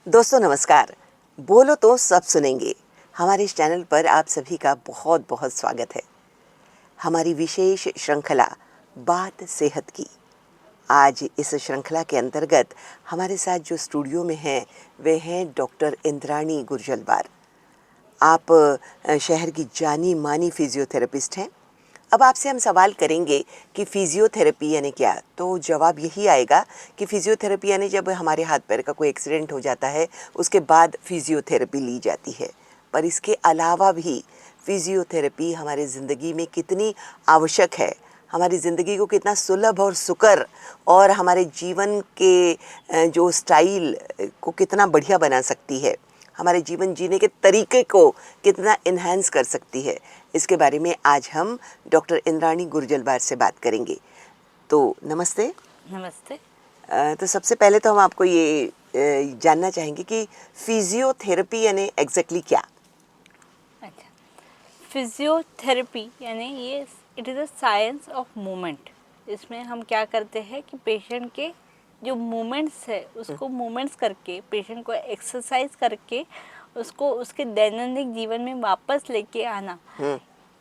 दोस्तों नमस्कार। बोलो तो सब सुनेंगे। हमारे इस चैनल पर आप सभी का बहुत बहुत स्वागत है। हमारी विशेष श्रृंखला बात सेहत की। आज इस श्रृंखला के अंतर्गत हमारे साथ जो स्टूडियो में हैं वे हैं डॉक्टर इंद्राणी गुर्जलवार। आप शहर की जानी मानी फिजियोथेरेपिस्ट हैं। अब आपसे हम सवाल करेंगे कि फिजियोथेरेपी यानी क्या, तो जवाब यही आएगा कि फिजियोथेरेपी यानी जब हमारे हाथ पैर का कोई एक्सीडेंट हो जाता है उसके बाद फिजियोथेरेपी ली जाती है। पर इसके अलावा भी फिजियोथेरेपी हमारी ज़िंदगी में कितनी आवश्यक है, हमारी ज़िंदगी को कितना सुलभ और सुकर और हमारे जीवन के जो स्टाइल को कितना बढ़िया बना सकती है, हमारे जीवन जीने के तरीके को कितना इन्हेंस कर सकती है, इसके बारे में आज हम डॉक्टर इंद्राणी गुर्जलवार से बात करेंगे। तो नमस्ते। नमस्ते। तो सबसे पहले तो हम आपको ये जानना चाहेंगे कि फिजियोथेरेपी यानी एग्जैक्टली क्या? अच्छा, फिजियोथेरेपी यानी ये it is a science of movement. इसमें हम क्या करते हैं कि पेशेंट के जो मूवमेंट्स है उसको मूवमेंट्स करके, पेशेंट को एक्सरसाइज करके उसको उसके दैनंदिन जीवन में वापस लेके आना,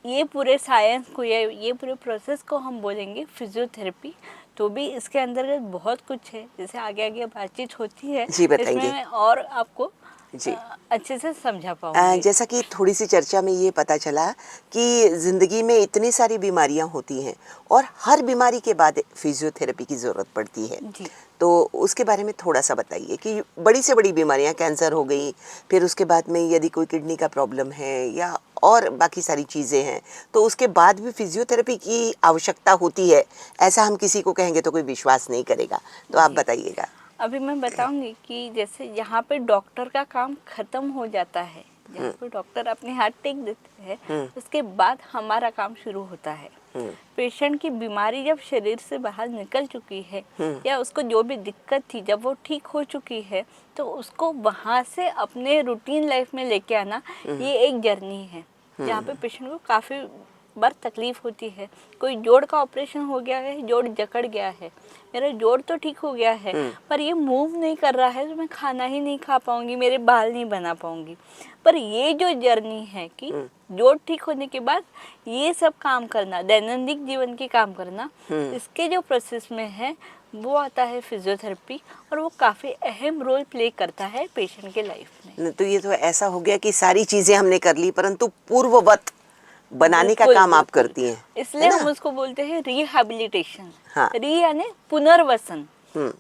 ये पूरे साइंस को ये पूरे प्रोसेस को हम बोलेंगे फिजियोथेरेपी। तो भी इसके अंतर्गत बहुत कुछ है, जैसे आगे आगे बातचीत होती है जी बताएंगे। इसमें मैं और आपको जी। अच्छे से समझा पाऊंगी। जैसा कि थोड़ी सी चर्चा में ये पता चला कि ज़िंदगी में इतनी सारी बीमारियां होती हैं और हर बीमारी के बाद फिजियोथेरेपी की ज़रूरत पड़ती है। जी। तो उसके बारे में थोड़ा सा बताइए कि बड़ी से बड़ी बीमारियां, कैंसर हो गई, फिर उसके बाद में यदि कोई किडनी का प्रॉब्लम है या और बाकी सारी चीज़ें हैं, तो उसके बाद भी फिजियोथेरेपी की आवश्यकता होती है, ऐसा हम किसी को कहेंगे तो कोई विश्वास नहीं करेगा। तो आप जी, बताइएगा। अभी मैं बताऊंगी कि जैसे यहाँ पे डॉक्टर का काम खत्म हो जाता है, जहाँ पे डॉक्टर अपने हाथ टेक देते हैं उसके बाद हमारा काम शुरू होता है। पेशेंट की बीमारी जब शरीर से बाहर निकल चुकी है या उसको जो भी दिक्कत थी जब वो ठीक हो चुकी है, तो उसको वहाँ से अपने रूटीन लाइफ में लेके आना, ये एक जर्नी है जहाँ पे पेशेंट को काफ़ी बार तकलीफ होती है। कोई जोड़ का ऑपरेशन हो गया है, जोड़ जकड़ गया है, मेरा जोड़ तो ठीक हो गया है पर ये मूव नहीं कर रहा है, तो मैं खाना ही नहीं खा पाऊंगी, मेरे बाल नहीं बना पाऊंगी। पर ये जो जर्नी है कि जोड़ ठीक होने के बाद ये सब काम करना, दैनंदिन जीवन के काम करना, इसके जो प्रोसेस में है वो आता है फिजियोथेरेपी, और वो काफ़ी अहम रोल प्ले करता है पेशेंट के लाइफ में। तो ये तो ऐसा हो गया कि सारी चीज़ें हमने कर ली परंतु पूर्ववत बनाने का बिल्कुल काम आप बिल्कुल, करती हैं, इसलिए है हम ना? उसको बोलते हैं रिहैबिलिटेशन। हाँ। री यानी पुनर्वसन,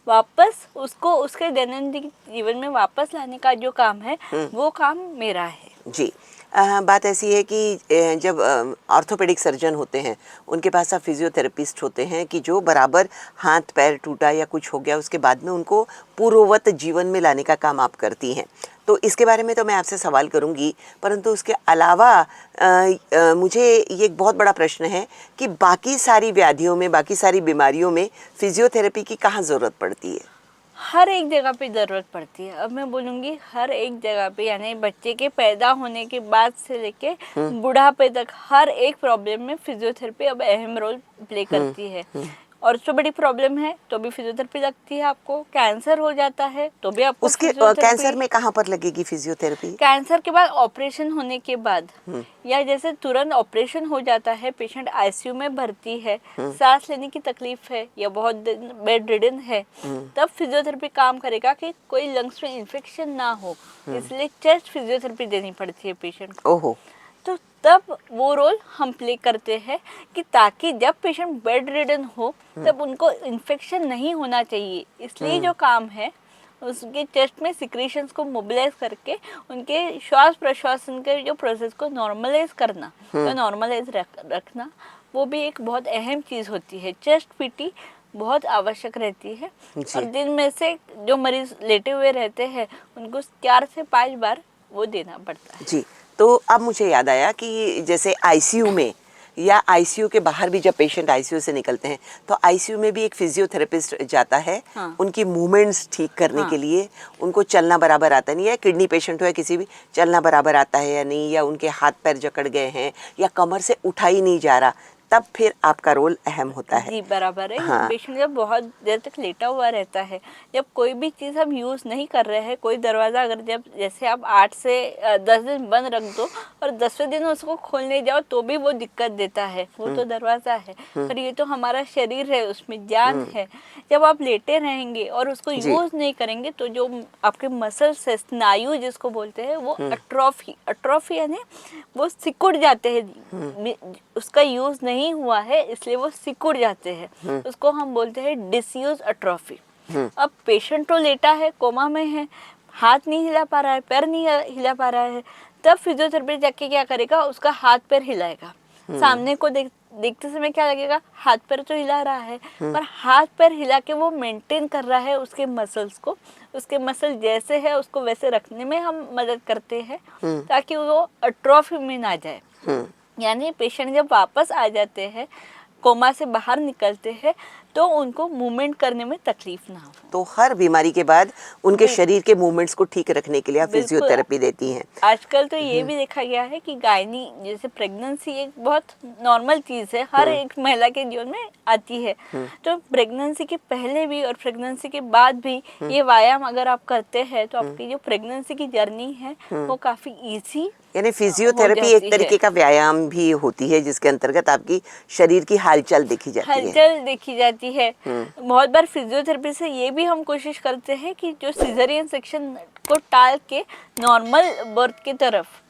वापस उसको उसके दैनंदिन जीवन में वापस लाने का जो काम है वो काम मेरा है। जी। बात ऐसी है कि जब ऑर्थोपेडिक सर्जन होते हैं उनके पास आप फिजियोथेरेपिस्ट होते हैं कि जो बराबर हाथ पैर टूटा या कुछ हो गया उसके बाद में उनको पूर्ववत जीवन में लाने का काम आप करती हैं। तो इसके बारे में तो मैं आपसे सवाल करूंगी, परंतु उसके अलावा मुझे ये एक बहुत बड़ा प्रश्न है कि बाकी सारी व्याधियों में, बाकी सारी बीमारियों में फिजियोथेरेपी की कहाँ ज़रूरत पड़ती है? हर एक जगह पे ज़रूरत पड़ती है। अब मैं बोलूँगी हर एक जगह पे, यानी बच्चे के पैदा होने के बाद से लेके बुढ़ापे तक हर एक प्रॉब्लम में फिजियोथेरेपी अब अहम रोल प्ले करती है। और उससे बड़ी प्रॉब्लम है तो भी फिजियोथेरेपी लगती है। आपको कैंसर हो जाता है तो भी आपको उसके फिजियोथेरेपी। कैंसर में कहाँ पर लगेगी फिजियोथेरेपी? कैंसर के बाद ऑपरेशन होने के बाद, या जैसे तुरंत ऑपरेशन हो जाता है, पेशेंट आईसीयू में भर्ती है, सांस लेने की तकलीफ है या बहुत दिन बेड रिडन है, तब फिजियोथेरेपी काम करेगा कि कोई लंग्स में इन्फेक्शन ना हो, इसलिए चेस्ट फिजियोथेरेपी देनी पड़ती है पेशेंट को। ओहो। तो तब वो रोल हम प्ले करते हैं कि ताकि जब पेशेंट बेड रिडन हो तब उनको इन्फेक्शन नहीं होना चाहिए, इसलिए जो काम है उसके चेस्ट में सिक्रीशंस को मोबिलाइज करके उनके श्वास प्रश्वासन के जो प्रोसेस को नॉर्मलाइज करना या नॉर्मलाइज रखना, वो भी एक बहुत अहम चीज़ होती है। चेस्ट पीटी बहुत आवश्यक रहती है और दिन में से जो मरीज लेटे हुए रहते हैं उनको 4 से 5 बार वो देना पड़ता है। जी। तो अब मुझे याद आया कि जैसे आईसीयू में या आईसीयू के बाहर भी जब पेशेंट आईसीयू से निकलते हैं तो आईसीयू में भी एक फिजियोथेरेपिस्ट जाता है। हाँ। उनकी मूवमेंट्स ठीक करने हाँ। के लिए, उनको चलना बराबर आता नहीं है, किडनी पेशेंट हो या किसी भी, चलना बराबर आता है या नहीं, या उनके हाथ पैर जकड़ गए हैं या कमर से उठा ही नहीं जा रहा, तब फिर आपका रोल अहम होता है। जी बराबर है। हाँ। पेशेंट जब बहुत देर तक लेटा हुआ रहता है, जब कोई भी चीज़ हम यूज़ नहीं कर रहे हैं, कोई दरवाज़ा अगर जब जैसे आप 8 से 10 दिन बंद रख दो और 10वें दिन उसको खोलने जाओ तो भी वो दिक्कत देता है, वो तो दरवाज़ा है, पर ये तो हमारा शरीर है, उसमें जान है। जब आप लेटे रहेंगे और उसको जी। यूज़ नहीं करेंगे तो जो आपके मसल्स है, स्नायु जिसको बोलते हैं, वो अट्रोफी यानी वो सिकुड़ जाते हैं, उसका यूज़ नहीं हुआ है इसलिए वो सिकुड़ जाते हैं, उसको हम बोलते हैं डिसयूज अट्रोफी। अब पेशेंट तो लेटा है, कोमा में है, हाथ नहीं हिला पा रहा है, पैर नहीं हिला पा रहा है, तब फिजियोथेरेपी जाके क्या करेगा, उसका हाथ पैर हिलाएगा। सामने को देखते समय क्या लगेगा, हाथ पैर तो हिला रहा है, पर हाथ पैर हिला के वो मेंटेन कर रहा है उसके मसल्स को, उसके मसल जैसे है उसको वैसे रखने में हम मदद करते हैं ताकि वो अट्रोफी में ना जाए। यानी पेशेंट जब वापस आ जाते हैं, कोमा से बाहर निकलते हैं, तो उनको मूवमेंट करने में तकलीफ ना हो। तो हर बीमारी के बाद उनके शरीर के मूवमेंट्स को ठीक रखने के लिए आप बिल्कुल। फिजियोथेरेपी देती हैं। आजकल तो ये भी देखा गया है कि गायनी जैसे प्रेगनेंसी एक बहुत नॉर्मल चीज़ है, हर एक महिला के जीवन में आती है, तो प्रेगनेंसी के पहले भी और प्रेगनेंसी के बाद भी ये व्यायाम अगर आप करते हैं तो आपकी जो प्रेगनेंसी की जर्नी है वो काफ़ी ईजी। यानी फिजियोथेरेपी एक तरीके का व्यायाम भी होती है जिसके अंतर्गत आपकी शरीर की हलचल देखी जाती है। हलचल देखी जाती है। बहुत बार फिजियोथेरेपी से ये भी हम कोशिश करते हैं कि जो सिजेरियन सेक्शन को टाल के नॉर्मल बर्थ की तरफ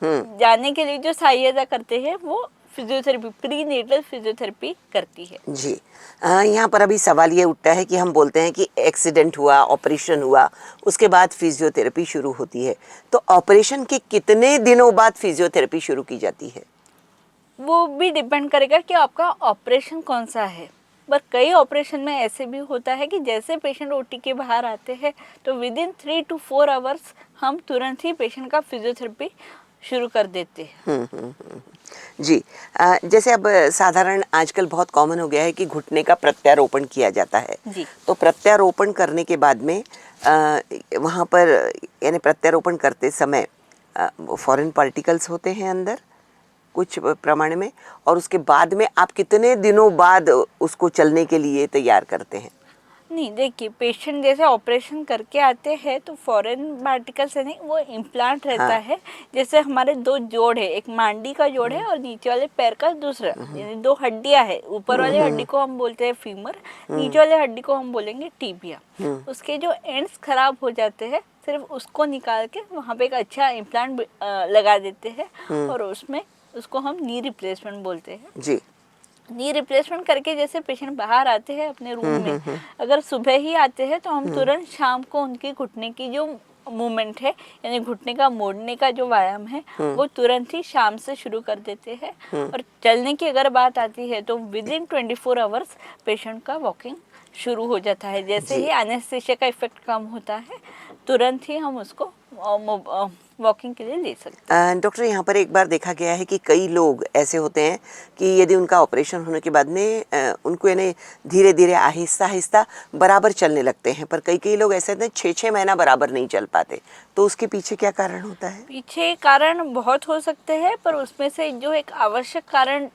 जाने के लिए जो सहायता करते हैं वो फिजियोथेरेपी, प्री नेटल फिजियोथेरेपी करती है। जी। यहाँ पर अभी सवाल ये उठता है कि हम बोलते हैं कि एक्सीडेंट हुआ, ऑपरेशन हुआ, उसके बाद फिजियोथेरेपी शुरू होती है, तो ऑपरेशन के कितने दिनों बाद फिजियोथेरेपी शुरू की जाती है? वो भी डिपेंड करेगा कि आपका ऑपरेशन कौन सा है। पर कई ऑपरेशन में ऐसे भी होता है कि जैसे पेशेंट ओटी के बाहर आते हैं तो विद इन 3 to 4 आवर्स हम तुरंत ही पेशेंट का फिजियोथेरेपी शुरू कर देते हैं। जी। जैसे अब साधारण आजकल बहुत कॉमन हो गया है कि घुटने का प्रत्यारोपण किया जाता है। जी। तो प्रत्यारोपण करने के बाद में वहाँ पर यानी प्रत्यारोपण करते समय फॉरेन पार्टिकल्स होते हैं अंदर कुछ प्रमाण में, और उसके बाद में आप कितने दिनों बाद उसको चलने के लिए तैयार करते हैं? नहीं, देखिए पेशेंट जैसे ऑपरेशन करके आते हैं तो फॉरेन पार्टिकल से नहीं, वो इम्प्लांट रहता है। जैसे हमारे 2 जोड़ है, एक मांडी का जोड़ है और नीचे वाले पैर का दूसरा, यानी 2 हड्डियां है। ऊपर वाले हड्डी को हम बोलते हैं फीमर, नीचे वाले हड्डी को हम बोलेंगे टीबिया। उसके जो एंड्स खराब हो जाते हैं, सिर्फ उसको निकाल के वहाँ पे एक अच्छा इम्प्लांट लगा देते हैं और उसमें उसको हम नी रिप्लेसमेंट बोलते हैं। जी। नी रिप्लेसमेंट करके जैसे पेशेंट बाहर आते हैं अपने रूम में, अगर सुबह ही आते हैं तो हम तुरंत शाम को उनकी घुटने की जो मूवमेंट है, यानी घुटने का मोड़ने का जो व्यायाम है, वो तुरंत ही शाम से शुरू कर देते हैं। और चलने की अगर बात आती है तो विद इन 24 आवर्स पेशेंट का वॉकिंग शुरू हो जाता है। जैसे ही एनेस्थीसिया का इफेक्ट कम होता है, तुरंत ही हम उसको वॉकिंग के लिए ले सकते हैं। डॉक्टर, यहाँ पर एक बार देखा गया है कि कई लोग ऐसे होते हैं कि यदि उनका ऑपरेशन होने के बाद में उनको यानी धीरे धीरे आहिस्ता आहिस्ता बराबर चलने लगते हैं, पर कई लोग ऐसे होते हैं 6-6 महीना बराबर नहीं चल पाते, तो उसके पीछे क्या कारण होता है? पीछे कारण बहुत हो सकते हैं, पर उसमें से जो एक आवश्यक कारण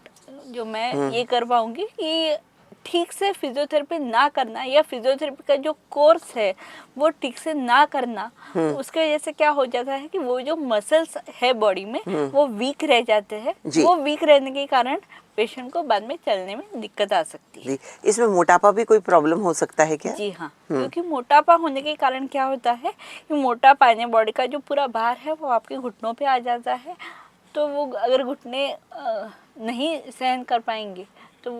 जो मैं ये कर पाऊंगी कि ठीक से फिजियोथेरेपी ना करना, या फिजियोथेरेपी का जो कोर्स है वो ठीक से ना करना, उसके वजह से क्या हो जाता है कि वो जो मसल्स है बॉडी में वो वीक रह जाते हैं। वो वीक रहने के कारण पेशेंट को बाद में चलने में दिक्कत आ सकती है। इसमें मोटापा भी कोई प्रॉब्लम हो सकता है क्या? जी हाँ, क्योंकि मोटापा होने के कारण क्या होता है कि मोटापा यानी बॉडी का जो पूरा भार है वो आपके घुटनों पे आ जाता है, तो वो अगर घुटने नहीं सहन कर पाएंगे तो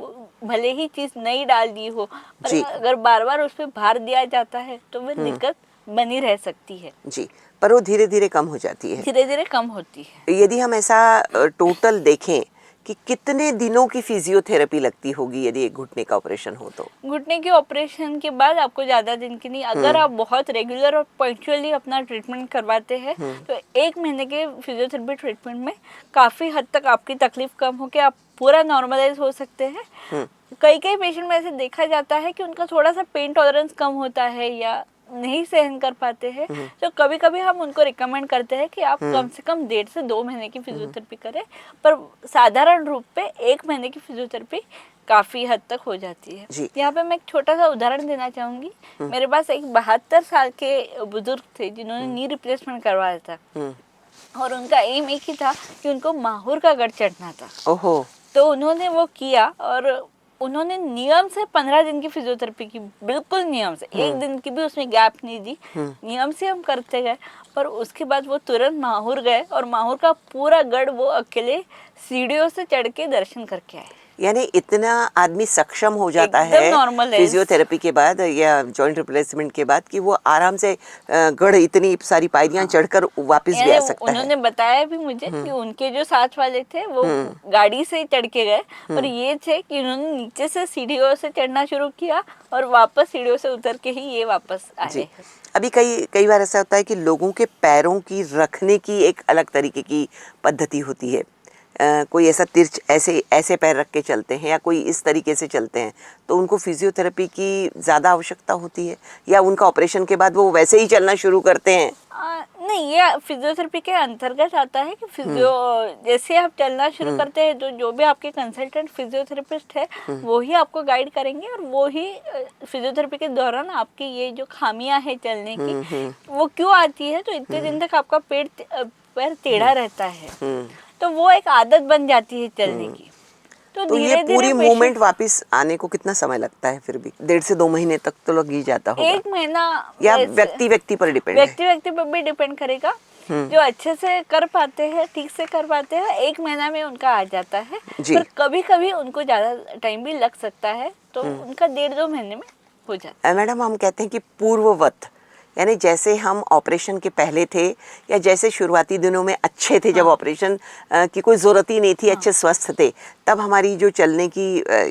भले ही चीज़ नहीं डाल दी हो, पर अगर बार बार उस पर भार दिया जाता है तो वो दिक्कत बनी रह सकती है। जी, पर वो धीरे धीरे कम हो जाती है। धीरे धीरे कम होती है। यदि हम ऐसा टोटल देखें कि कितने दिनों की फिजियोथेरेपी लगती होगी यदि एक घुटने का ऑपरेशन हो तो? घुटने के ऑपरेशन के बाद आपको ज़्यादा दिन की नहीं, अगर आप बहुत रेगुलर और पंक्चुअली अपना ट्रीटमेंट करवाते हैं तो 1 महीने के फिजियोथेरेपी ट्रीटमेंट में काफ़ी हद तक आपकी तकलीफ कम होकर आप पूरा नॉर्मलाइज हो सकते हैं। कई पेशेंट में ऐसे देखा जाता है कि उनका थोड़ा सा पेन टॉलरेंस कम होता है या नहीं सहन कर पाते हैं, तो कभी कभी हम उनको रिकमेंड करते हैं कि आप कम से कम 1.5 से 2 महीने की फिजियोथेरेपी करें, पर साधारण रूप पे 1 महीने की फिजियोथेरेपी काफ़ी हद तक हो जाती है। यहाँ पे मैं एक छोटा सा उदाहरण देना चाहूँगी। मेरे पास एक 72 साल के बुजुर्ग थे जिन्होंने नी रिप्लेसमेंट करवाया था, और उनका एम एक ही था कि उनको माहौर का गढ़ चढ़ना था। ओहो। तो उन्होंने वो किया, और उन्होंने नियम से 15 दिन की फिजियोथेरेपी की, बिल्कुल नियम से, एक दिन की भी उसमें गैप नहीं दी, नियम से हम करते गए। पर उसके बाद वो तुरंत माहौर गए, और माहौर का पूरा गढ़ वो अकेले सीढ़ियों से चढ़ के दर्शन करके आए। यानी इतना आदमी सक्षम हो जाता है फिजियोथेरेपी के बाद या जॉइंट रिप्लेसमेंट के बाद कि वो आराम से गढ़ इतनी सारी पायरियां चढ़कर वापस भी आ सकता है। उन्होंने बताया भी मुझे कि उनके जो साथ वाले थे वो गाड़ी से चढ़ के गए, और ये थे कि उन्होंने नीचे से सीढ़ियों से चढ़ना शुरू किया और वापस सीढ़ियों से उतर के ही ये वापस आए। अभी कई बार ऐसा होता है कि लोगों के पैरों की रखने की एक अलग तरीके की पद्धति होती है। कोई ऐसा तिरछ ऐसे पैर रख के चलते हैं या कोई इस तरीके से चलते हैं, तो उनको फिजियोथेरेपी की ज़्यादा आवश्यकता होती है, या उनका ऑपरेशन के बाद वो वैसे ही चलना शुरू करते हैं? नहीं, ये फिजियोथेरेपी के अंतर्गत आता है कि जैसे आप चलना शुरू करते हैं तो जो भी आपके कंसल्टेंट फिजियोथेरेपिस्ट है वो ही आपको गाइड करेंगे, और वो ही फिजियोथेरेपी के दौरान आपकी ये जो खामियां है चलने की वो क्यों आती है, तो इतने दिन तक आपका पैर टेढ़ा रहता है, तो वो एक आदत बन जाती है चलने की। तो ये पूरी मूवमेंट वापस आने को कितना समय लगता है? फिर भी 1.5 से 2 महीने तक तो लग ही जाता होगा। 1 महीना, या व्यक्ति पर डिपेंड है? व्यक्ति पर भी डिपेंड करेगा। जो अच्छे से कर पाते हैं, ठीक से कर पाते हैं, 1 महीना में उनका आ जाता है। पर कभी कभी उनको ज्यादा टाइम भी लग सकता है, तो उनका 1.5-2 महीने में हो जाता है। मैडम, हम कहते हैं कि पूर्ववत, यानी जैसे हम ऑपरेशन के पहले थे या जैसे शुरुआती दिनों में अच्छे थे, जब ऑपरेशन की कोई ज़रूरत ही नहीं थी, अच्छे स्वस्थ थे, तब हमारी जो चलने की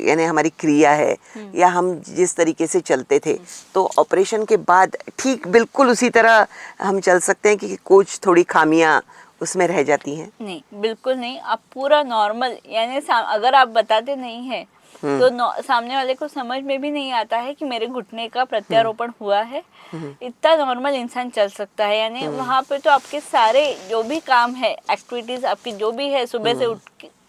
यानी हमारी क्रिया है या हम जिस तरीके से चलते थे, तो ऑपरेशन के बाद ठीक बिल्कुल उसी तरह हम चल सकते हैं कि कुछ थोड़ी खामियां उसमें रह जाती हैं? नहीं, बिल्कुल नहीं। आप पूरा नॉर्मल, यानी अगर आप बताते नहीं हैं तो सामने वाले को समझ में भी नहीं आता है कि मेरे घुटने का प्रत्यारोपण हुआ है। इतना नॉर्मल इंसान चल सकता है। यानी वहाँ पे तो आपके सारे जो भी काम है, एक्टिविटीज आपकी जो भी है, सुबह से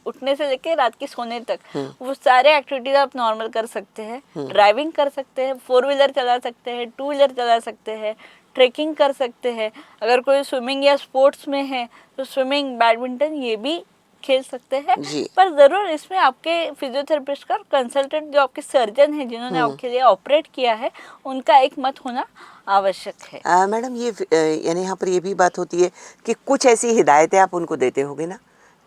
उठने से लेके रात के सोने तक, वो सारे एक्टिविटीज आप नॉर्मल कर सकते हैं। ड्राइविंग कर सकते हैं, 4 व्हीलर चला सकते हैं, 2 व्हीलर चला सकते हैं, ट्रेकिंग कर सकते हैं। अगर कोई स्विमिंग या स्पोर्ट्स में है तो स्विमिंग, बैडमिंटन ये भी खेल सकते हैं। पर जरूर इसमें आपके फिजियोथेरेपिस्ट का कंसल्टेंट, जो आपके सर्जन है जिन्होंने आपके लिए ऑपरेट किया है, उनका एक मत होना आवश्यक है। मैडम, ये यानी यहाँ पर ये भी बात होती है कि कुछ ऐसी हिदायतें आप उनको देते होगे ना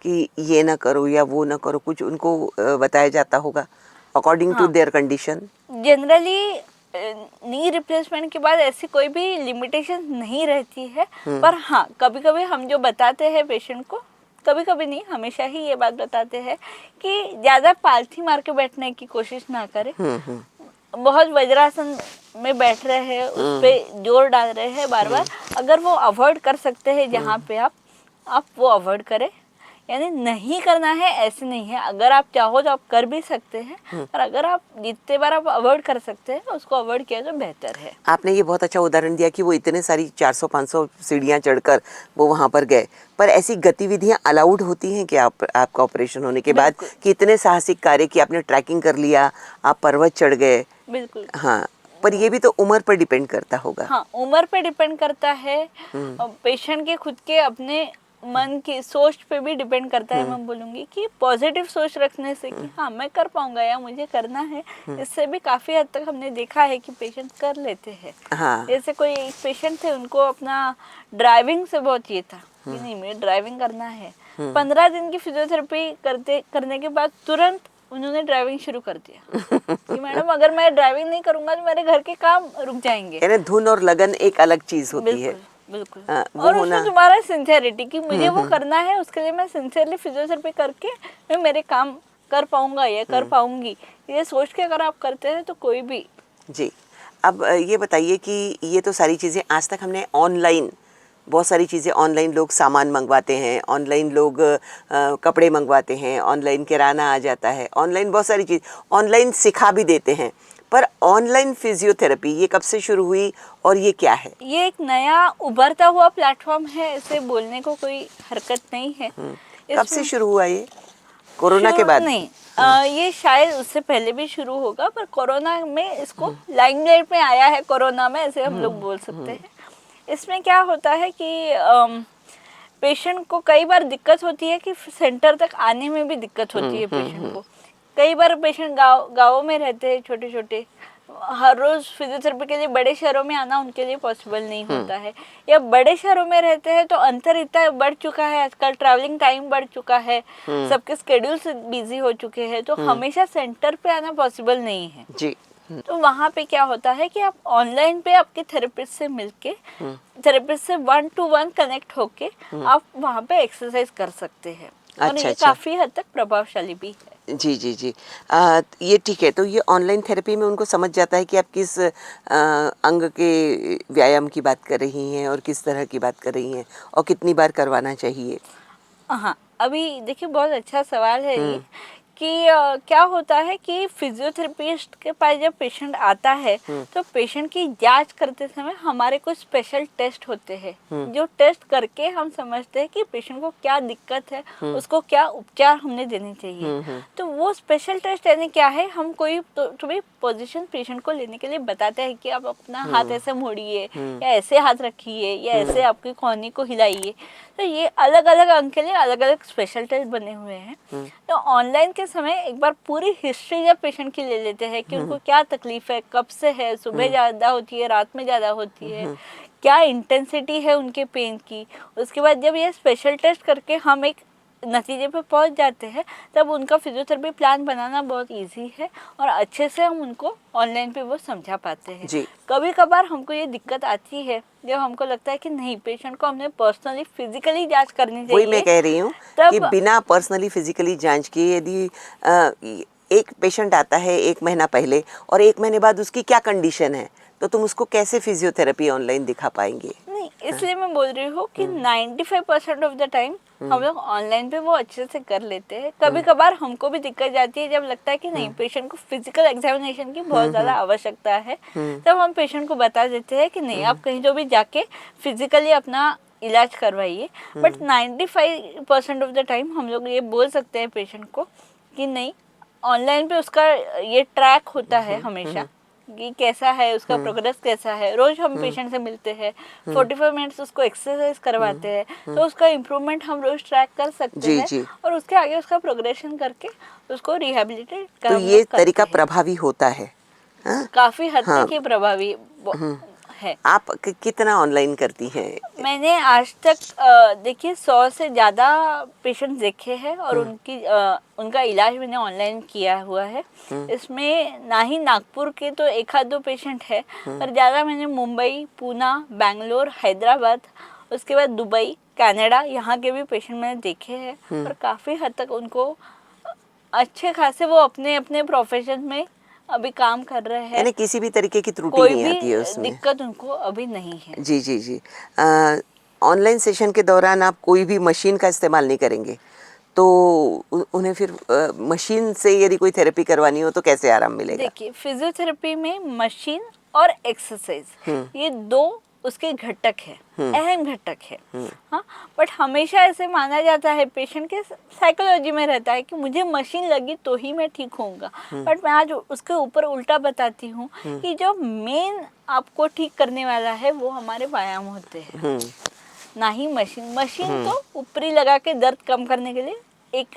कि ये ना करो या वो ना करो, कुछ उनको बताया जाता होगा according to their condition? Generally knee replacement के बाद ऐसी कोई भी लिमिटेशन नहीं रहती है। पर हाँ, कभी कभी हम जो बताते हैं पेशेंट को, कभी कभी नहीं, हमेशा ही ये बात बताते हैं कि ज़्यादा पालथी मार के बैठने की कोशिश ना करें। बहुत वज्रासन में बैठ रहे हैं, उस पर जोर डाल रहे हैं बार बार, अगर वो अवॉइड कर सकते हैं जहाँ पे आप वो अवॉइड करें। यानी नहीं करना है ऐसे नहीं है, अगर आप चाहो तो आप कर भी सकते हैं, पर अगर आप जितने बार आप अवॉइड कर सकते हैं उसको अवॉइड किया तो बेहतर है। आपने ये बहुत अच्छा उदाहरण दिया कि वो इतने सारी 400-500 सीढ़ियाँ चढ़कर वो वहाँ पर गए, पर ऐसी गतिविधियाँ अलाउड होती हैं कि आपका ऑपरेशन होने के बाद कि इतने साहसिक कार्य कि आपने ट्रैकिंग कर लिया, आप पर्वत चढ़ गए? बिल्कुल। हाँ, पर ये भी तो उम्र पर डिपेंड करता होगा। हाँ, उम्र पर डिपेंड करता है, पेशेंट के खुद के अपने मन की सोच पे भी डिपेंड करता है। मैं बोलूँगी कि पॉजिटिव सोच रखने से कि हाँ मैं कर पाऊंगा या मुझे करना है, इससे भी काफ़ी हद तक हमने देखा है कि पेशेंट कर लेते हैं। हाँ। जैसे कोई एक पेशेंट थे, उनको अपना ड्राइविंग से बहुत ये था कि नहीं मुझे ड्राइविंग करना है। 15 दिन की फिजियोथेरेपी करने के बाद तुरंत उन्होंने ड्राइविंग शुरू कर दिया कि मैडम अगर मैं ड्राइविंग नहीं करूँगा तो मेरे घर के काम रुक जाएंगे। यानी धुन और लगन एक अलग चीज़ होती है। बिल्कुल। और उसमें तुम्हारा सिंसियरिटी कि मुझे वो करना है, उसके लिए मैं सिंसियरली फिजियोथेरेपी करके मैं मेरे काम कर पाऊंगा या कर पाऊंगी, ये सोच के अगर आप करते हैं तो कोई भी। जी, अब ये बताइए कि ये तो सारी चीज़ें आज तक हमने ऑनलाइन, बहुत सारी चीज़ें ऑनलाइन, लोग सामान मंगवाते हैं, ऑनलाइन लोग कपड़े मंगवाते हैं, ऑनलाइन किराना आ जाता है, ऑनलाइन बहुत सारी चीज़ ऑनलाइन सिखा भी देते हैं, पर ऑनलाइन फिजियोथेरेपी ये कब से शुरू हुई और ये क्या है? ये एक नया उभरता हुआ प्लेटफॉर्म है, इसे बोलने को कोई हरकत नहीं है। कब से शुरू हुआ ये? कोरोना के बाद? नहीं, ये शायद उससे पहले भी शुरू होगा, पर कोरोना में इसको लाइमलाइट में आया है। कोरोना में ऐसे हम लोग बोल सकते हैं। इसमें क्या होता है कि पेशेंट को कई बार दिक्कत होती है कि सेंटर तक आने में भी दिक्कत होती है पेशेंट को। कई बार पेशेंट गाँव में रहते हैं, छोटे छोटे, हर रोज फिजियोथेरेपी के लिए बड़े शहरों में आना उनके लिए पॉसिबल नहीं होता है, या बड़े शहरों में रहते हैं तो अंतर इतना बढ़ चुका है आजकल, ट्रैवलिंग टाइम बढ़ चुका है, सबके स्केड्यूल से बिजी हो चुके हैं, तो हमेशा सेंटर पे आना पॉसिबल नहीं है जी। तो वहाँ पे क्या होता है कि आप ऑनलाइन पे आपके थेरेपिस्ट से मिलके, थेरेपिस्ट से 1-to-1 कनेक्ट होके आप वहाँ पे एक्सरसाइज कर सकते हैं। और ये काफी हद तक प्रभावशाली भी है। जी जी जी। ये ठीक है। तो ये ऑनलाइन थेरेपी में उनको समझ जाता है कि आप किस अंग के व्यायाम की बात कर रही हैं और किस तरह की बात कर रही हैं और कितनी बार करवाना चाहिए? हाँ, अभी देखिए बहुत अच्छा सवाल है ये कि क्या होता है कि फिजियोथेरेपिस्ट के पास जब पेशेंट आता है तो पेशेंट की जांच करते समय हमारे कुछ स्पेशल टेस्ट होते हैं, जो टेस्ट करके हम समझते हैं कि पेशेंट को क्या दिक्कत है, उसको क्या उपचार हमने देने चाहिए। तो वो स्पेशल टेस्ट यानी क्या है, हम कोई तो पोजीशन पेशेंट को लेने के लिए बताते हैं कि आप अपना हाथ ऐसे मोड़िए, या ऐसे हाथ रखिए, या ऐसे आपकी कोहनी को हिलाइए। तो ये अलग अलग अंग के लिए अलग अलग स्पेशल टेस्ट बने हुए हैं। तो ऑनलाइन के समय एक बार पूरी हिस्ट्री जब पेशेंट की ले लेते हैं कि उनको क्या तकलीफ है, कब से है, सुबह ज़्यादा होती है, रात में ज़्यादा होती है, क्या इंटेंसिटी है उनके पेन की, उसके बाद जब ये स्पेशल टेस्ट करके हम एक नतीजे पे पहुंच जाते हैं, तब उनका फिजियोथेरेपी प्लान बनाना बहुत इजी है और अच्छे से हम उनको ऑनलाइन पे वो समझा पाते हैं। कभी कभार हमको ये दिक्कत आती है जब हमको लगता है कि नहीं, पेशेंट को हमने पर्सनली फिजिकली जांच करनी चाहिए। वही मैं कह रही हूँ कि बिना पर्सनली फिजिकली जांच किए यदि एक पेशेंट आता है 1 महीना पहले और 1 महीने बाद उसकी क्या कंडीशन है, तो तुम उसको कैसे फिजियोथेरेपी ऑनलाइन दिखा पाएंगे? नहीं, इसलिए मैं बोल रही हूँ कि 95% ऑफ द टाइम हम लोग ऑनलाइन पे वो अच्छे से कर लेते हैं। कभी कभार हमको भी दिक्कत जाती है जब लगता है कि नहीं, पेशेंट को फिजिकल एग्जामिनेशन की बहुत ज़्यादा आवश्यकता है, तब हम पेशेंट को बता देते हैं कि नहीं, आप कहीं जो भी जाके फिजिकली अपना इलाज करवाइए। बट 95% ऑफ द टाइम हम लोग ये बोल सकते हैं पेशेंट को कि नहीं, ऑनलाइन पे उसका ये ट्रैक होता है हमेशा कि कैसा है उसका प्रोग्रेस, कैसा है। रोज हम पेशेंट से मिलते हैं, 45 मिनट्स उसको एक्सरसाइज करवाते हैं, तो उसका इम्प्रूवमेंट हम रोज ट्रैक कर सकते हैं और उसके आगे उसका प्रोग्रेशन करके उसको रिहेबिलिटेट कर। तो ये तरीका प्रभावी होता है? काफी हद तक ये प्रभावी है। आप कितना ऑनलाइन करती हैं? मैंने आज तक देखिए 100 से ज़्यादा पेशेंट देखे हैं और उनका इलाज मैंने ऑनलाइन किया हुआ है। इसमें ना ही नागपुर के तो 1-2 पेशेंट है, पर ज़्यादा मैंने मुंबई, पूना, बेंगलोर, हैदराबाद, उसके बाद दुबई, कनाडा, यहाँ के भी पेशेंट मैंने देखे हैं और काफ़ी हद तक उनको अच्छे खासे वो अपने अपने प्रोफेशन में अभी काम कर रहे हैं, यानी किसी भी तरीके की त्रुटि नहीं आती है उसमें, दिक्कत उनको अभी नहीं है। जी जी जी। ऑनलाइन सेशन के दौरान आप कोई भी मशीन का इस्तेमाल नहीं करेंगे, तो उन्हें फिर मशीन से यदि कोई थेरेपी करवानी हो तो कैसे आराम मिलेगा? देखिए, फिजियोथेरेपी में मशीन और एक्सरसाइज ये 2 उसके घटक है, अहम घटक है। हाँ, बट हमेशा ऐसे माना जाता है, पेशेंट के साइकोलॉजी में रहता है कि मुझे मशीन लगी तो ही मैं ठीक होऊंगा। बट मैं आज उसके ऊपर उल्टा बताती हूँ कि जो मेन आपको ठीक करने वाला है वो हमारे व्यायाम होते हैं, ना ही मशीन तो ऊपरी लगा के दर्द कम करने के लिए एक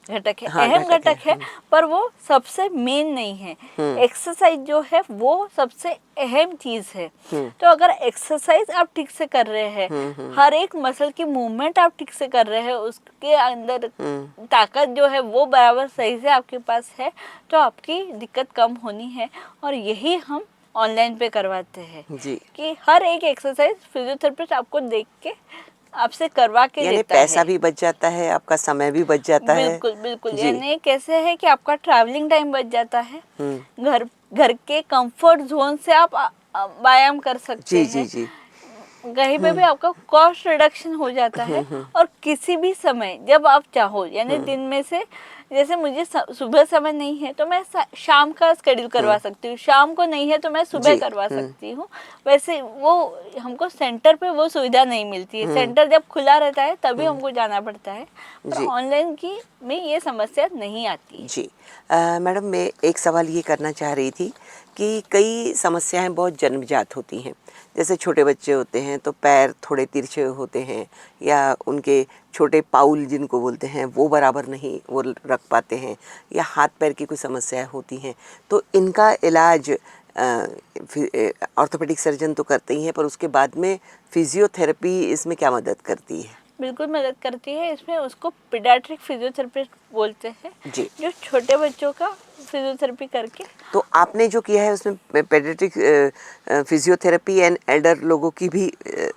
घटक है, अहम घटक है, पर वो सबसे मेन नहीं है। एक्सरसाइज जो है वो सबसे अहम चीज है। तो अगर एक्सरसाइज आप ठीक से कर रहे हैं, हर एक मसल की मूवमेंट आप ठीक से कर रहे हैं, उसके अंदर ताकत जो है वो बराबर सही से आपके पास है, तो आपकी दिक्कत कम होनी है। और यही हम ऑनलाइन पे करवाते हैं कि हर एक एक्सरसाइज फिजियोथेरेपिस्ट आपको देख के आपसे करवा के देता है। पैसा भी बच जाता है, आपका समय भी बच जाता है। बिल्कुल बिल्कुल। यानी कैसे है कि आपका ट्रैवलिंग टाइम बच जाता है, घर के कंफर्ट जोन से आप व्यायाम कर सकते हैं। जी जी। कहीं पे भी आपका कॉस्ट रिडक्शन हो जाता है और किसी भी समय जब आप चाहो, यानी दिन में से जैसे मुझे सुबह समय नहीं है तो मैं शाम का शेड्यूल करवा सकती हूँ, शाम को नहीं है तो मैं सुबह करवा सकती हूँ। वैसे वो हमको सेंटर पे वो सुविधा नहीं मिलती है, सेंटर जब खुला रहता है तभी हमको जाना पड़ता है, पर ऑनलाइन की में ये समस्या नहीं आती है। जी मैडम, मैं एक सवाल ये करना चाह रही थी कि कई समस्याएं बहुत जन्मजात होती हैं। जैसे छोटे बच्चे होते हैं तो पैर थोड़े तिरछे होते हैं, या उनके छोटे पाउल जिनको बोलते हैं वो बराबर नहीं वो रख पाते हैं, या हाथ पैर की कोई समस्याएं होती हैं। तो इनका इलाज ऑर्थोपेडिक सर्जन तो करते ही हैं, पर उसके बाद में फिजियोथेरेपी इसमें क्या मदद करती है? बिल्कुल मदद करती है। इसमें उसको पीडियाट्रिक फिजियोथेरेपिस्ट बोलते हैं जी। जो छोटे बच्चों का फिजियोथेरेपी करके। तो आपने जो किया है उसमें पेडियाट्रिक फिजियोथेरेपी एंड एल्डर लोगों की भी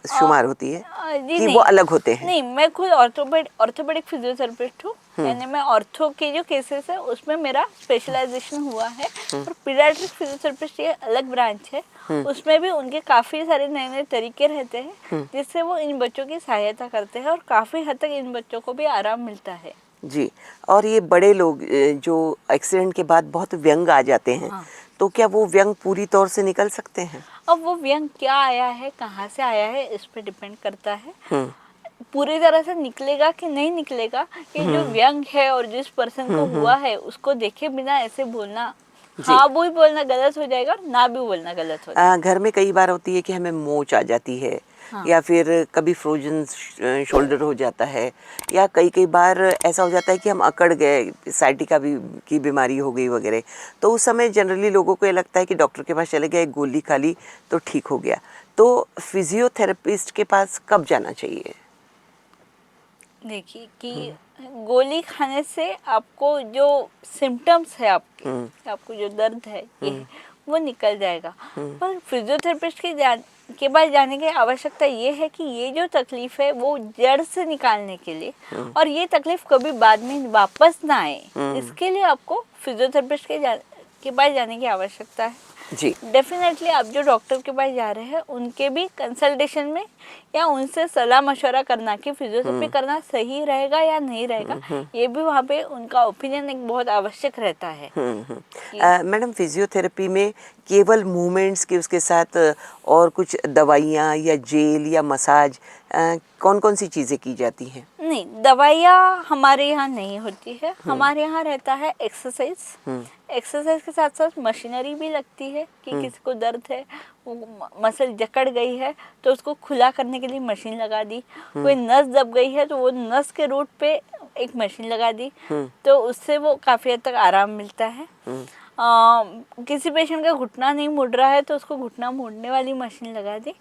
शुमार होती है जी कि नहीं, वो अलग होते हैं? नहीं, मैं खुद ऑर्थोपेडिक फिजियोथेरेपिस्ट हूँ, यानी मैं ऑर्थो के जो केसेस है उसमें मेरा स्पेशलाइजेशन हुआ है। और पीडियाट्रिक फिजियोथेरेपिस्ट ये अलग ब्रांच है, उसमें भी उनके काफ़ी सारे नए नए तरीके रहते हैं जिससे वो इन बच्चों की सहायता करते हैं और काफ़ी हद तक इन बच्चों को भी आराम मिलता है। जी। और ये बड़े लोग जो एक्सीडेंट के बाद बहुत व्यंग आ जाते हैं, हाँ। तो क्या वो व्यंग पूरी तौर से निकल सकते हैं? अब वो व्यंग क्या आया है, कहाँ से आया है, इस पे डिपेंड करता है। पूरी तरह से निकलेगा कि नहीं निकलेगा, ये जो व्यंग है और जिस पर्सन को हुआ है उसको देखे बिना ऐसे बोलना, हाँ भी बोलना गलत हो जाएगा, ना भी बोलना गलत हो जाएगा। घर में कई बार होती है कि हमें मोच आ जाती है, या फिर कभी फ्रोजन शोल्डर हो जाता है, या कई बार ऐसा हो जाता है कि हम अकड़ गए, साइटिका भी की बीमारी हो गई वगैरह। तो उस समय जनरली लोगों को ये लगता है कि डॉक्टर के पास चले गए, एक गोली खा ली तो ठीक हो गया। तो फिजियोथेरेपिस्ट के पास कब जाना चाहिए? देखिए कि गोली खाने से आपको जो सिम्टम्स है आपको जो दर्द है ये वो निकल जाएगा, पर फिजियोथेरेपिस्ट के पास जाने की आवश्यकता ये है कि ये जो तकलीफ है वो जड़ से निकालने के लिए, और ये तकलीफ कभी बाद में वापस ना आए, इसके लिए आपको फिजियोथेरेपिस्ट के पास जाने की आवश्यकता है। जी। डेफिनेटली आप जो डॉक्टर के पास जा रहे हैं उनके भी कंसल्टेशन में या उनसे सलाह मशवरा करना कि फिजियोथेरेपी करना सही रहेगा या नहीं रहेगा, ये भी वहाँ पे उनका ओपिनियन एक बहुत आवश्यक रहता है। मैडम, फिजियोथेरेपी में केवल मूवमेंट्स के उसके साथ और कुछ दवाइयाँ या जेल या मसाज कौन कौन सी चीज़ें की जाती हैं? नहीं, दवाइयाँ हमारे यहाँ नहीं होती है, हमारे यहाँ रहता है एक्सरसाइज। एक्सरसाइज के साथ साथ मशीनरी भी लगती है कि किसी को दर्द है, वो मसल जकड़ गई है तो उसको खुला करने के लिए मशीन लगा दी, कोई नस दब गई है तो वो नस के रूट पे एक मशीन लगा दी, तो उससे वो काफ़ी हद तक आराम मिलता है। किसी पेशेंट का घुटना नहीं मुड़ रहा है तो उसको घुटना मोड़ने वाली मशीन लगा दी।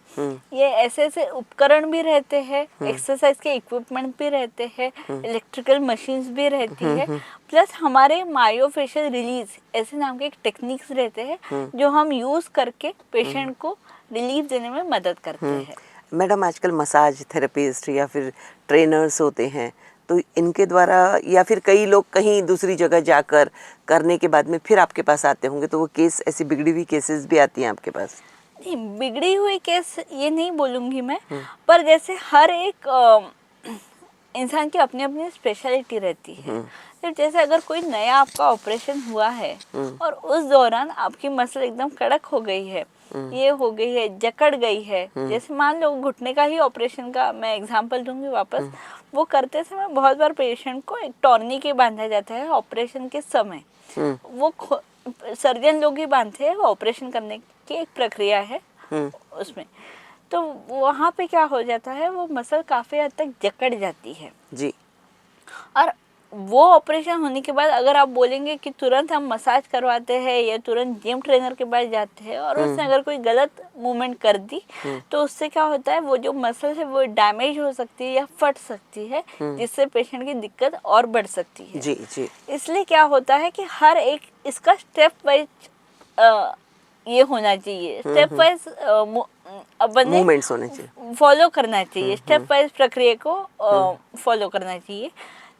ये ऐसे ऐसे उपकरण भी रहते हैं, एक्सरसाइज के इक्विपमेंट भी रहते हैं, इलेक्ट्रिकल मशीन्स भी रहती है, प्लस हमारे मायोफेशियल रिलीज ऐसे नाम के एक टेक्निक्स रहते हैं जो हम यूज़ करके पेशेंट को रिलीफ देने में मदद करते हैं। मैडम, आजकल मसाज थेरेपिस्ट या फिर ट्रेनर्स होते हैं, तो इनके द्वारा, या फिर कई लोग कहीं दूसरी जगह जाकर करने के बाद में फिर आपके पास आते होंगे, तो वो केस, ऐसी बिगड़ी हुई केसेस भी आती हैं आपके पास? नहीं, बिगड़ी हुई केस ये नहीं बोलूँगी मैं, पर जैसे हर एक इंसान की अपनी अपनी स्पेशलिटी रहती है। तो जैसे अगर कोई नया आपका ऑपरेशन हुआ है और उस दौरान आपकी मसल एकदम कड़क हो गई है, ये हो गई है, जकड़ गई है, जैसे मान लो घुटने का ही ऑपरेशन का मैं एग्जांपल दूंगी वापस, वो करते समय बहुत बार पेशेंट को एक टॉर्नी के बांधा जाता है ऑपरेशन के समय, वो सर्जन लोग ही बांधते हैं, ऑपरेशन करने की एक प्रक्रिया है उसमें, तो वहाँ पे क्या हो जाता है, वो मसल काफ़ी हद तक जकड़ जाती है जी। और वो ऑपरेशन होने के बाद अगर आप बोलेंगे कि तुरंत हम मसाज करवाते हैं या तुरंत जिम ट्रेनर के पास जाते हैं और उसने अगर कोई गलत मूवमेंट कर दी तो उससे क्या होता है, वो जो मसल है वो डैमेज हो सकती है या फट सकती है, जिससे पेशेंट की दिक्कत और बढ़ सकती है। जी जी। इसलिए क्या होता है कि हर एक इसका स्टेप वाइज ये होना चाहिए, स्टेप वाइज मूवमेंट्स होने चाहिए, फॉलो करना चाहिए, स्टेप वाइज प्रक्रिया को फॉलो करना चाहिए।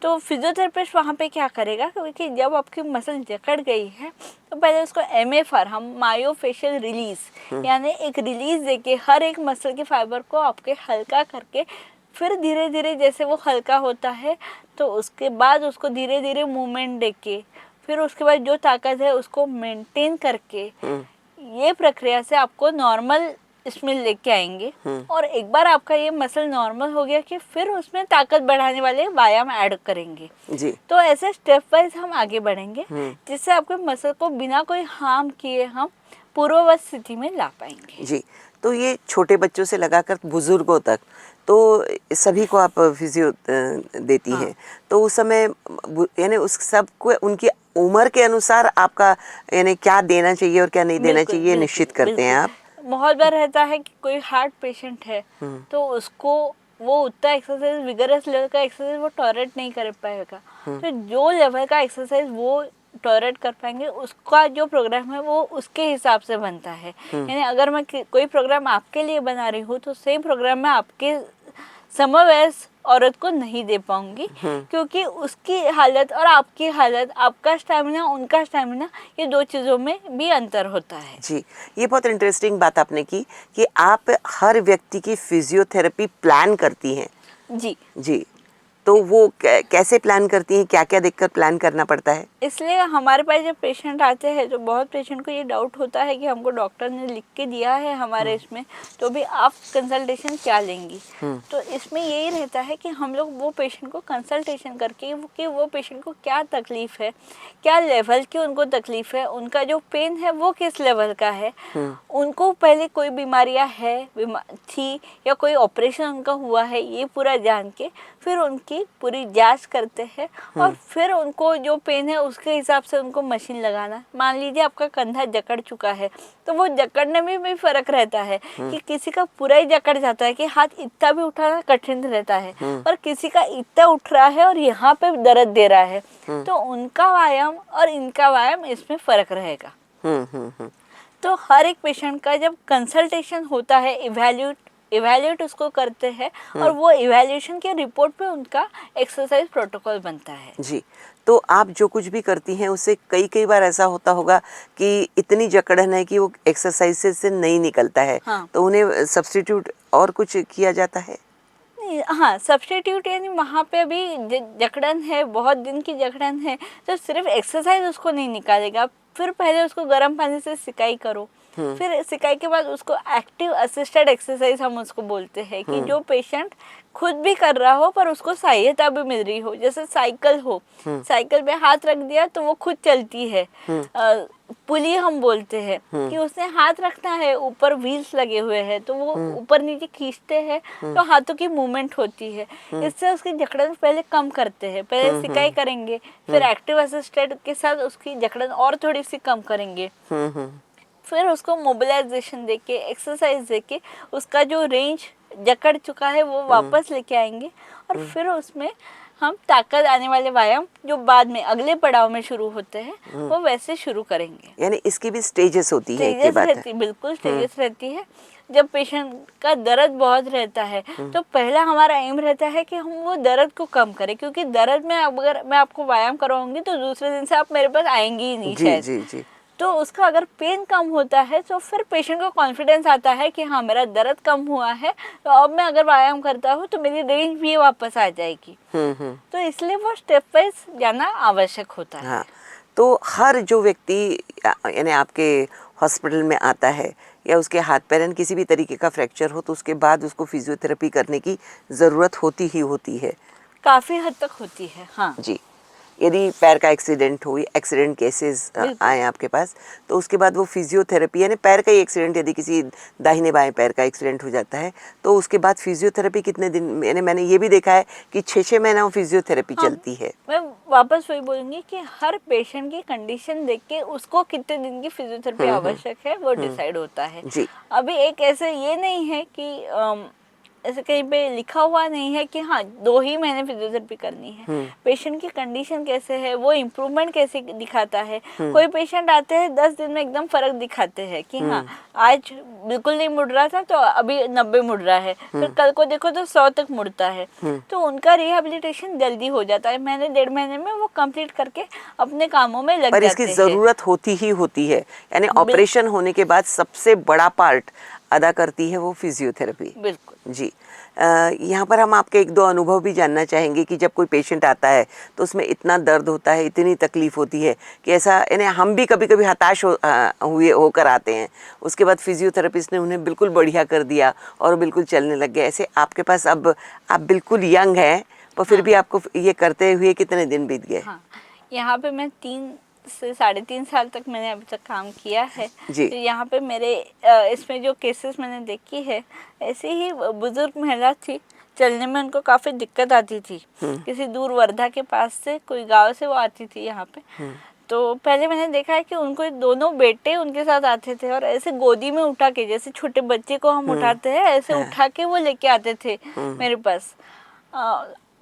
तो फिजियोथेरेपिस्ट वहाँ पे क्या करेगा, क्योंकि जब आपकी मसल जकड़ गई है तो पहले उसको MFR, हम मायोफेशियल रिलीज, यानी एक रिलीज देके हर एक मसल के फाइबर को आपके हल्का करके फिर धीरे धीरे जैसे वो हल्का होता है तो उसके बाद उसको धीरे धीरे मूवमेंट देके फिर उसके बाद जो ताकत है उसको मेंटेन करके ये प्रक्रिया से आपको नॉर्मल इसमें लेके आएंगे। और एक बार आपका ये मसल नॉर्मल हो गया कि फिर उसमें ताकत बढ़ाने वाले व्यायाम ऐड करेंगे जी। तो ऐसे स्टेप वाइज हम आगे बढ़ेंगे जिससे आपके मसल को बिना कोई हार्म किए हम पूर्ववत स्थिति में ला पाएंगे जी। तो ये छोटे बच्चों से लगाकर बुजुर्गों तक तो सभी को आप फिजियो देती हैं। तो उस समय यानी उस सब को उनकी उम्र के अनुसार आपका यानी क्या देना चाहिए और क्या नहीं देना चाहिए निश्चित करते हैं आप। बहुत बार रहता है कि कोई हार्ट पेशेंट है तो उसको वो उतना एक्सरसाइज विगरस लेवल का एक्सरसाइज वो टॉलरेट नहीं कर पाएगा। तो जो लेवल का एक्सरसाइज वो टॉलरेट कर पाएंगे उसका जो प्रोग्राम है वो उसके हिसाब से बनता है। यानी अगर मैं कोई प्रोग्राम आपके लिए बना रही हूँ तो सेम प्रोग्राम मैं आपके समवयस्क औरत को नहीं दे पाऊंगी क्योंकि उसकी हालत और आपकी हालत, आपका स्टैमिना उनका स्टैमिना, ये दो चीज़ों में भी अंतर होता है जी। ये बहुत इंटरेस्टिंग बात आपने की कि आप हर व्यक्ति की फिजियोथेरेपी प्लान करती हैं जी जी। तो वो कैसे प्लान करती हैं, क्या क्या देखकर प्लान करना पड़ता है? इसलिए हमारे पास जब पेशेंट आते हैं तो बहुत पेशेंट को ये डाउट होता है कि हमको डॉक्टर ने लिख के दिया है हमारे इसमें तो भी आप कंसल्टेशन क्या लेंगी। तो इसमें यही रहता है कि हम लोग वो पेशेंट को कंसल्टेशन करके कि वो पेशेंट को क्या तकलीफ है, क्या लेवल की उनको तकलीफ है, उनका जो पेन है वो किस लेवल का है, उनको पहले कोई बीमारियाँ थी या कोई ऑपरेशन उनका हुआ है, ये पूरा जान के फिर उनकी पूरी जांच करते हैं और फिर उनको जो पेन है उसके हिसाब से उनको मशीन लगाना। मान लीजिए आपका कंधा जकड़ चुका है तो वो जकड़ने में भी फर्क रहता है कि किसी का पूरा ही जकड़ जाता है कि हाथ इतना भी उठाना कठिन रहता है और किसी का इतना उठ रहा है और यहाँ पे दर्द दे रहा है। तो उनका व्यायाम और इनका व्यायाम इसमें फर्क रहेगा। तो हर एक पेशेंट का जब कंसल्टेशन होता है इवैल्यूएट उसको करते हैं और वो इवैल्यूएशन के रिपोर्ट पे उनका एक्सरसाइज प्रोटोकॉल बनता है जी। तो आप जो कुछ भी करती हैं उससे कई बार ऐसा होता होगा कि इतनी जकड़न है कि वो एक्सरसाइज से नहीं निकलता है। तो उन्हें सब्स्टिट्यूट और कुछ किया जाता है? हाँ, सब्स्टिट्यूट यानी वहाँ पे अभी जकड़न है, बहुत दिन की जकड़न है तो सिर्फ एक्सरसाइज उसको नहीं निकालेगा। फिर पहले उसको गर्म पानी से सिकाई करो, फिर सिकाई के बाद उसको एक्टिव असिस्टेड एक्सरसाइज हम उसको बोलते हैं कि जो पेशेंट खुद भी कर रहा हो पर उसको सहायता भी मिल रही हो। जैसे साइकिल हो, साइकिल पे हाथ रख दिया तो वो खुद चलती है। पुली हम बोलते हैं कि उसने हाथ रखना है, ऊपर व्हील्स लगे हुए हैं तो वो ऊपर नीचे खींचते हैं तो हाथों की मूवमेंट होती है। इससे उसकी जकड़न पहले कम करते हैं। पहले सिकाई करेंगे फिर एक्टिव असिस्टेड के साथ उसकी जकड़न और थोड़ी सी कम करेंगे। फिर उसको मोबिलाइजेशन देके एक्सरसाइज देके उसका जो रेंज जकड़ चुका है वो वापस लेके आएंगे और फिर उसमें हम ताकत आने वाले व्यायाम जो बाद में अगले पड़ाव में शुरू होते हैं वो वैसे शुरू करेंगे। यानी इसकी भी स्टेजेस होती है? बिल्कुल स्टेजेस रहती है। जब पेशेंट का दर्द बहुत रहता है तो पहला हमारा एम रहता है कि हम वो दर्द को कम करें क्योंकि दर्द में अगर मैं आपको व्यायाम करवाऊंगी तो दूसरे दिन से आप मेरे पास आएंगी ही नहीं शायद। जी। तो उसका अगर पेन कम होता है तो फिर पेशेंट को कॉन्फिडेंस आता है कि हाँ मेरा दर्द कम हुआ है तो अब मैं अगर व्यायाम करता हूँ तो मेरी रेंज भी वापस आ जाएगी। तो इसलिए वो स्टेप वाइज जाना आवश्यक होता है। हाँ। तो हर जो व्यक्ति यानी आपके हॉस्पिटल में आता है या उसके हाथ पैर किसी भी तरीके का फ्रैक्चर हो तो उसके बाद उसको फिजियोथेरेपी करने की ज़रूरत होती ही होती है? काफ़ी हद तक होती है हाँ जी। यदि पैर का एक्सीडेंट हुई, एक्सीडेंट केसेस आए आपके पास तो उसके बाद वो फिजियोथेरेपी यानी पैर का ही एक्सीडेंट, यदि किसी दाहिने बाएं पैर का एक्सीडेंट हो जाता है तो उसके बाद फिजियोथेरेपी कितने दिन, यानी मैंने ये भी देखा है कि 6 महीना फिजियोथेरेपी चलती है। मैं वापस वही बोलूँगी कि हर पेशेंट की कंडीशन देख के उसको कितने दिन की फिजियोथेरेपी आवश्यक है वो डिसाइड होता है जी। अभी एक ऐसे ये नहीं है कि ऐसे कहीं पे लिखा हुआ नहीं है कि हाँ 2 ही महीने फिजियोथेरेपी करनी है। पेशेंट की कंडीशन कैसे है, वो इम्प्रूवमेंट कैसे दिखाता है। कोई पेशेंट आते हैं 10 दिन में एकदम फर्क दिखाते हैं कि हाँ आज बिल्कुल नहीं मुड़ रहा था तो अभी 90 मुड़ रहा है, फिर कल को देखो तो 100 तक मुड़ता है। तो उनका रिहेबिलिटेशन जल्दी हो जाता है, महीने 1.5 महीने में वो कंप्लीट करके अपने कामों में लग जाते हैं। पर इसकी जरूरत होती ही होती है, यानी ऑपरेशन होने के बाद सबसे बड़ा पार्ट अदा करती है वो फिजियोथेरेपी। बिल्कुल जी। यहाँ पर हम आपके एक दो अनुभव भी जानना चाहेंगे कि जब कोई पेशेंट आता है तो उसमें इतना दर्द होता है, इतनी तकलीफ होती है कि ऐसा यानी हम भी कभी कभी हताश होकर आते हैं, उसके बाद फिजियोथेरेपिस्ट ने उन्हें बिल्कुल बढ़िया कर दिया और बिल्कुल चलने लग गए। ऐसे आपके पास अब आप बिल्कुल यंग हैं पर फिर भी आपको ये करते हुए कितने दिन बीत गए? हाँ, यहाँ पे मैं 3 से 3.5 साल तक मैंने अभी तक काम किया है। जी। तो यहाँ पे मेरे इसमें जो केसेस मैंने देखी है, ऐसे ही बुजुर्ग महिला थी, चलने में उनको काफ़ी दिक्कत आती थी। किसी दूर वर्धा के पास से कोई गांव से वो आती थी यहाँ पे। तो पहले मैंने देखा है कि उनको दोनों बेटे उनके साथ आते थे और ऐसे गोदी में उठा के, जैसे छोटे बच्चे को हम उठाते हैं ऐसे उठा के वो लेके आते थे मेरे पास।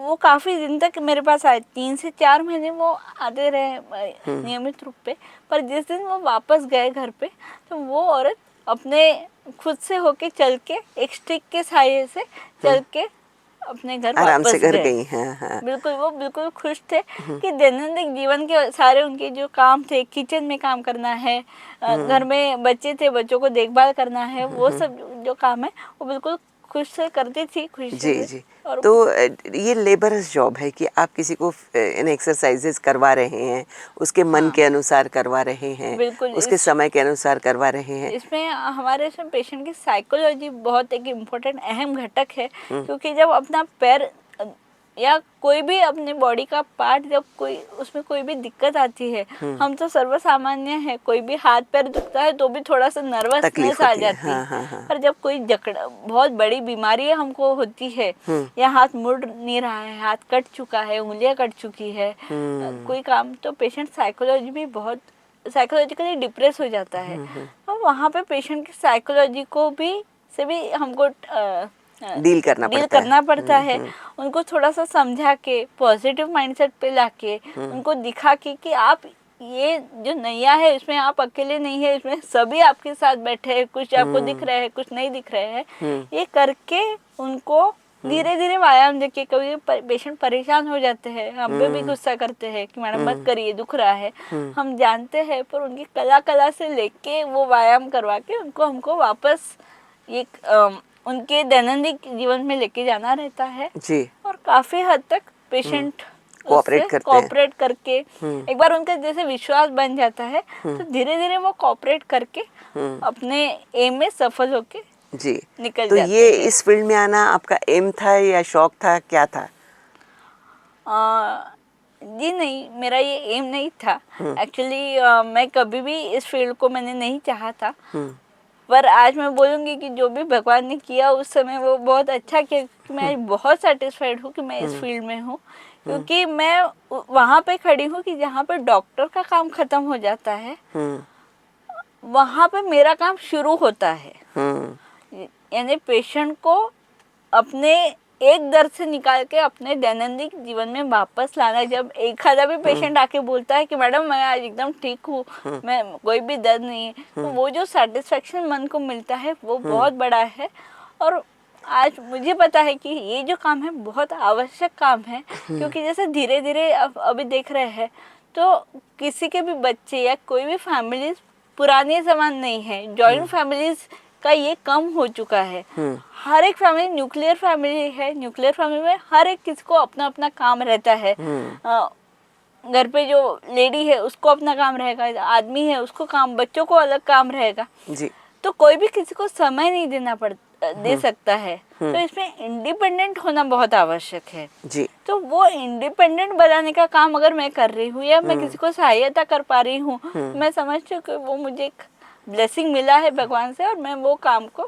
वो काफ़ी दिन तक मेरे पास आए, 3 से 4 महीने वो आते रहे नियमित रूप पे। पर जिस दिन वो वापस गए घर पे, तो वो औरत अपने खुद से होके चल के, एक स्टिक के सहारे से चल के अपने घर आराम वापस से घर गए। गई हैं। हाँ। बिल्कुल, वो बिल्कुल खुश थे कि दैनंदिन जीवन के सारे उनके जो काम थे, किचन में काम करना है, घर में बच्चे थे, बच्चों को देखभाल करना है, वो सब जो काम है वो बिल्कुल खुश से करती थी, खुशी जी से। जी। और तो ये लेबरस जॉब है कि आप किसी को इन एक्सरसाइजेज करवा रहे हैं, उसके मन के अनुसार करवा रहे हैं, बिल्कुल उसके समय के अनुसार करवा रहे हैं। इसमें हमारे इसमें पेशेंट की साइकोलॉजी बहुत एक इम्पोर्टेंट अहम घटक है। क्योंकि जब अपना पैर या कोई भी अपने बॉडी का पार्ट, जब कोई उसमें कोई भी दिक्कत आती है, हम तो सर्वसामान्य है, कोई भी हाथ पैर दुखता है तो भी थोड़ा सा नर्वसनेस आ जाती है। हाँ। पर जब कोई बहुत बड़ी बीमारी हमको होती है, या हाथ मुड़ नहीं रहा है, हाथ कट चुका है, उंगलियां कट चुकी है, कोई काम, तो पेशेंट साइकोलॉजिकली डिप्रेस हो जाता है। तो वहाँ पे पेशेंट की साइकोलॉजी को भी हमको डील करना पड़ता है। उनको थोड़ा सा समझा के, पॉजिटिव माइंडसेट पे लाके, उनको दिखा के कि आप ये जो नैया है इसमें आप अकेले नहीं है, इसमें सभी आपके साथ बैठे हैं, कुछ आपको दिख रहे हैं, कुछ नहीं दिख रहे हैं। ये करके उनको धीरे धीरे व्यायाम देके, कभी पेशेंट परेशान हो जाते हैं, हम पे भी गुस्सा करते हैं कि मैडम मत करिए, दुख रहा है, हम जानते हैं, पर उनकी कला से लेके वो व्यायाम करवा के उनको हमको वापस एक उनके दैनंदिन जीवन में लेके जाना रहता है जी। और काफी हद तक पेशेंट कोऑपरेट करके एक बार उनका जैसे विश्वास बन जाता है, तो धीरे धीरे वो कोऑपरेट करके अपने एम में सफल होके जी निकल तो जाते ये हैं। इस फील्ड में आना आपका एम था या शौक था, क्या था? जी नहीं, मेरा ये एम नहीं था एक्चुअली। मैं कभी भी इस फील्ड को मैंने नहीं चाहा था। पर आज मैं बोलूँगी कि जो भी भगवान ने किया उस समय वो बहुत अच्छा किया, कि मैं बहुत सेटिस्फाइड हूँ कि मैं इस फील्ड में हूँ। क्योंकि मैं वहाँ पे खड़ी हूँ कि जहाँ पे डॉक्टर का काम खत्म हो जाता है, वहाँ पे मेरा काम शुरू होता है। यानी पेशेंट को अपने एक दर्द से निकाल के अपने दैनंदिन जीवन में वापस लाना। जब एक आधा भी पेशेंट आके बोलता है कि मैडम मैं आज एकदम ठीक हूँ, मैं कोई भी दर्द नहीं है, तो वो जो सेटिस्फेक्शन मन को मिलता है वो बहुत बड़ा है। और आज मुझे पता है कि ये जो काम है बहुत आवश्यक काम है। क्योंकि जैसे धीरे धीरे अभी देख रहे हैं, तो किसी के भी बच्चे या कोई भी फैमिलीज पुराने समान नहीं है, जॉइंट फैमिलीज का ये कम हो चुका है। हर एक फैमिली न्यूक्लियर फैमिली है, न्यूक्लियर फैमिली में हर एक किसी को अपना अपना काम रहता है। घर पे जो लेडी है उसको अपना काम रहेगा, आदमी है उसको काम, बच्चों को अलग काम रहेगा जी। तो कोई भी किसी को समय नहीं दे सकता है। तो इसमें इंडिपेंडेंट होना बहुत आवश्यक है जी। तो वो इंडिपेंडेंट बनाने का काम अगर मैं कर रही हूँ या मैं किसी को सहायता कर पा रही हूँ, मैं समझती हूँ कि वो मुझे एक ब्लेसिंग मिला है भगवान से और मैं वो काम को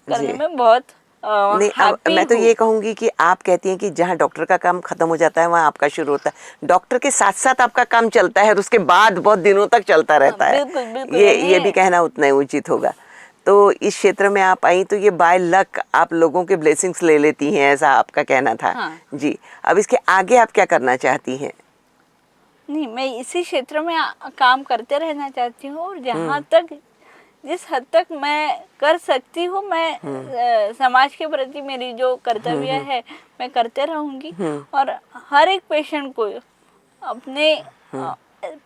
करने में बहुत नहीं, अब मैं तो ये कहूँगी कि आप कहती हैं कि जहाँ डॉक्टर का काम खत्म हो जाता है वहाँ आपका शुरू होता है। डॉक्टर के साथ साथ आपका काम चलता है और उसके बाद बहुत दिनों तक चलता रहता है। बिल्कुल, ये भी कहना उतना ही उचित होगा। तो इस क्षेत्र में आप आई तो ये बाय लक आप लोगों के ब्लेसिंग्स ले लेती हैं, ऐसा आपका कहना था। हाँ। जी। अब इसके आगे आप क्या करना चाहती हैं? नहीं, मैं इसी क्षेत्र में काम करते रहना चाहती हूँ और जहाँ तक जिस हद तक मैं कर सकती हूँ, मैं समाज के प्रति मेरी जो कर्तव्य है मैं करते रहूँगी। और हर एक पेशेंट को अपने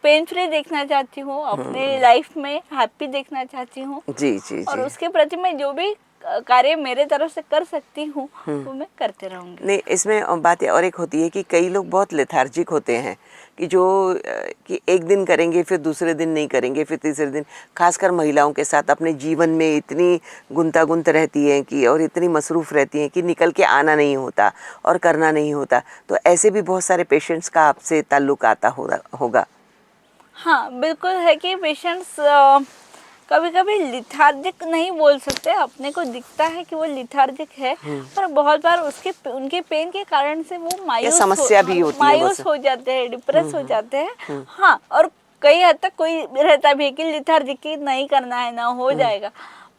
पेन फ्री देखना चाहती हूँ, अपने लाइफ में हैप्पी देखना चाहती हूँ। जी जी और जी। उसके प्रति मैं जो भी कार्य मेरे तरफ से कर सकती हूँ वो मैं करते रहूँगी। नहीं, इसमें बात और एक होती है कि कई लोग बहुत लेथार्जिक होते हैं कि जो कि एक दिन करेंगे फिर दूसरे दिन नहीं करेंगे फिर तीसरे दिन, खासकर महिलाओं के साथ अपने जीवन में इतनी गुंतागुंत रहती है कि और इतनी मसरूफ़ रहती हैं कि निकल के आना नहीं होता और करना नहीं होता। तो ऐसे भी बहुत सारे पेशेंट्स का आपसे ताल्लुक़ आता होगा। हाँ बिल्कुल है कि पेशेंट्स कभी कभी लिथार्जिक नहीं बोल सकते, अपने को दिखता है कि वो लिथार्जिक है, पर बहुत बार उनके पेन के कारण से वो समस्या भी होती है मायूस हो जाते हैं, डिप्रेस हो जाते हैं। हाँ, और कई हद तक कोई रहता भी है कि लिथार्जिक की नहीं करना है ना हो जाएगा,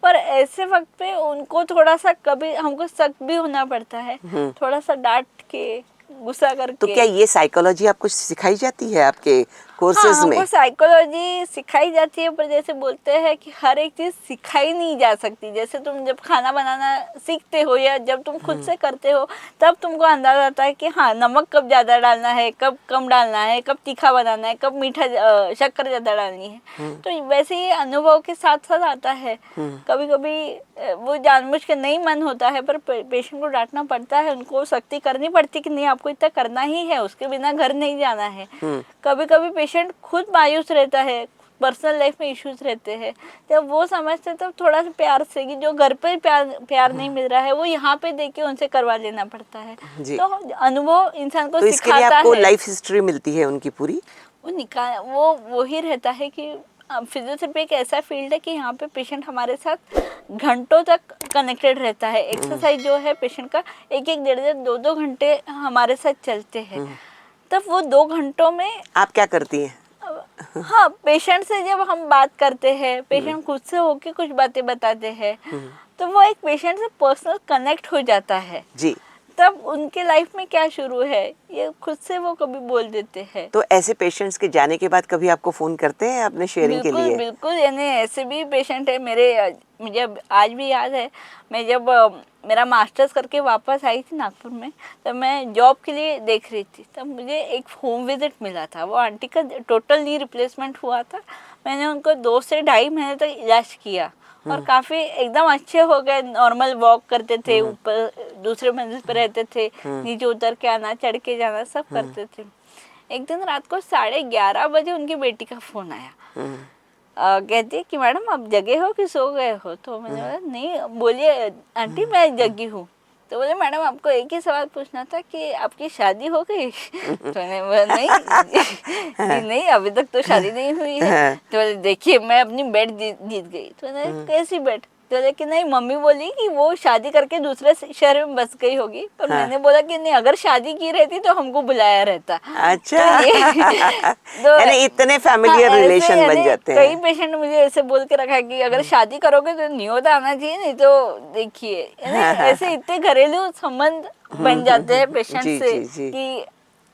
पर ऐसे वक्त पे उनको थोड़ा सा कभी हमको सख्त भी होना पड़ता है, थोड़ा सा डांट के गुस्सा करके। तो क्या ये साइकोलॉजी आपको सिखाई जाती है आपके कोर्सेज हाँ, में? हमको साइकोलॉजी सिखाई जाती है, पर जैसे बोलते हैं कि हर एक चीज़ सिखाई नहीं जा सकती। जैसे तुम जब खाना बनाना सीखते हो या जब तुम खुद से करते हो तब तुमको अंदाजा आता है कि हाँ नमक कब ज़्यादा डालना है, कब कम डालना है, कब तीखा बनाना है, कब मीठा शक्कर ज़्यादा डालनी है। तो वैसे ही अनुभव के साथ साथ आता है। कभी कभी वो जानबूझ के नहीं मन होता है, पर पेशेंट को डांटना पड़ता है, उनको सख्ती करनी पड़ती कि नहीं आपको इतना करना ही है, उसके बिना घर नहीं जाना है। कभी कभी पेशेंट खुद मायूस रहता है, पर्सनल लाइफ में इश्यूज रहते हैं, जब वो समझते तब थोड़ा सा प्यार से कि जो घर पे प्यार नहीं मिल रहा है वो यहाँ पे देके उनसे करवा लेना पड़ता है। तो अनुभव इंसान को तो इसके लिए आपको है। लाइफ हिस्ट्री मिलती है उनकी पूरी? वो ही रहता है कि फिजियोथेरेपी एक ऐसा फील्ड है कि यहाँ पे पेशेंट हमारे साथ घंटों तक कनेक्टेड रहता है। एक्सरसाइज जो है पेशेंट का 1-1, 1.5, 2-2 घंटे हमारे साथ चलते हैं। तब वो 2 घंटों में आप क्या करती हैं? हाँ, पेशेंट से जब हम बात करते हैं, पेशेंट खुद से होके कुछ बातें बताते हैं, तो वो एक पेशेंट से पर्सनल कनेक्ट हो जाता है जी। तब उनके लाइफ में क्या शुरू है ये खुद से वो कभी बोल देते हैं। तो ऐसे पेशेंट्स के जाने के बाद कभी आपको फ़ोन करते हैं अपने शेयरिंग के लिए? बिल्कुल, यानी ऐसे भी पेशेंट है मेरे, मुझे आज भी याद है, मैं जब मेरा मास्टर्स करके वापस आई थी नागपुर में, तब मैं जॉब के लिए देख रही थी, तब मुझे एक होम विजिट मिला था। वो आंटी का टोटल नी रिप्लेसमेंट हुआ था। मैंने उनको 2 से ढाई महीने तक इलाज किया और काफ़ी एकदम अच्छे हो गए, नॉर्मल वॉक करते थे, ऊपर दूसरे मंजिल पर रहते थे, नीचे उतर के आना, चढ़ के जाना सब करते थे। एक दिन रात को 11:30 बजे उनकी बेटी का फ़ोन आया। कहती है कि मैडम आप जगे हो कि सो गए हो? तो मैंने बोला नहीं, बोलिए आंटी मैं जगी हूँ। तो बोले मैडम आपको एक ही सवाल पूछना था कि आपकी शादी हो गई? तो मैंने बोला नहीं नहीं अभी तक तो शादी नहीं हुई है। तो बोले देखिए मैं अपनी बेट जीत गई। तो मैंने कैसी बेट? तो लेकिन नहीं, मम्मी बोली कि वो शादी करके दूसरे शहर में बस गई होगी। पर मैंने बोला कि नहीं, अगर शादी की रहती तो हमको बुलाया रहता। अच्छा। तो यानी इतने फैमिलियर रिलेशन बन जाते हैं। कई पेशेंट मुझे ऐसे बोल के रखा है कि अगर शादी करोगे तो न्योता आना चाहिए, नहीं तो देखिए ऐसे इतने घरेलू संबंध बन जाते हैं पेशेंट से कि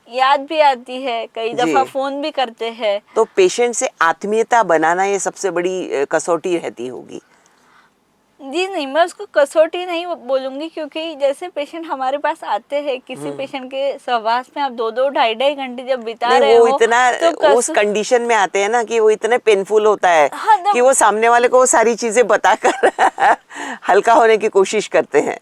याद भी आती है, कई दफा फोन भी करते हैं। तो पेशेंट से आत्मीयता बनाना ये सबसे बड़ी कसौटी रहती होगी। जी नहीं, मैं उसको कसौटी नहीं बोलूँगी, क्योंकि जैसे पेशेंट हमारे पास आते हैं, किसी पेशेंट के सहवास में आप 2-2, ढाई-ढाई घंटे जब बिता रहे हो, इतना तो उस कंडीशन में आते हैं ना कि वो इतने पेनफुल होता है। हाँ, कि वो सामने वाले को वो सारी चीजें बताकर हल्का होने की कोशिश करते हैं।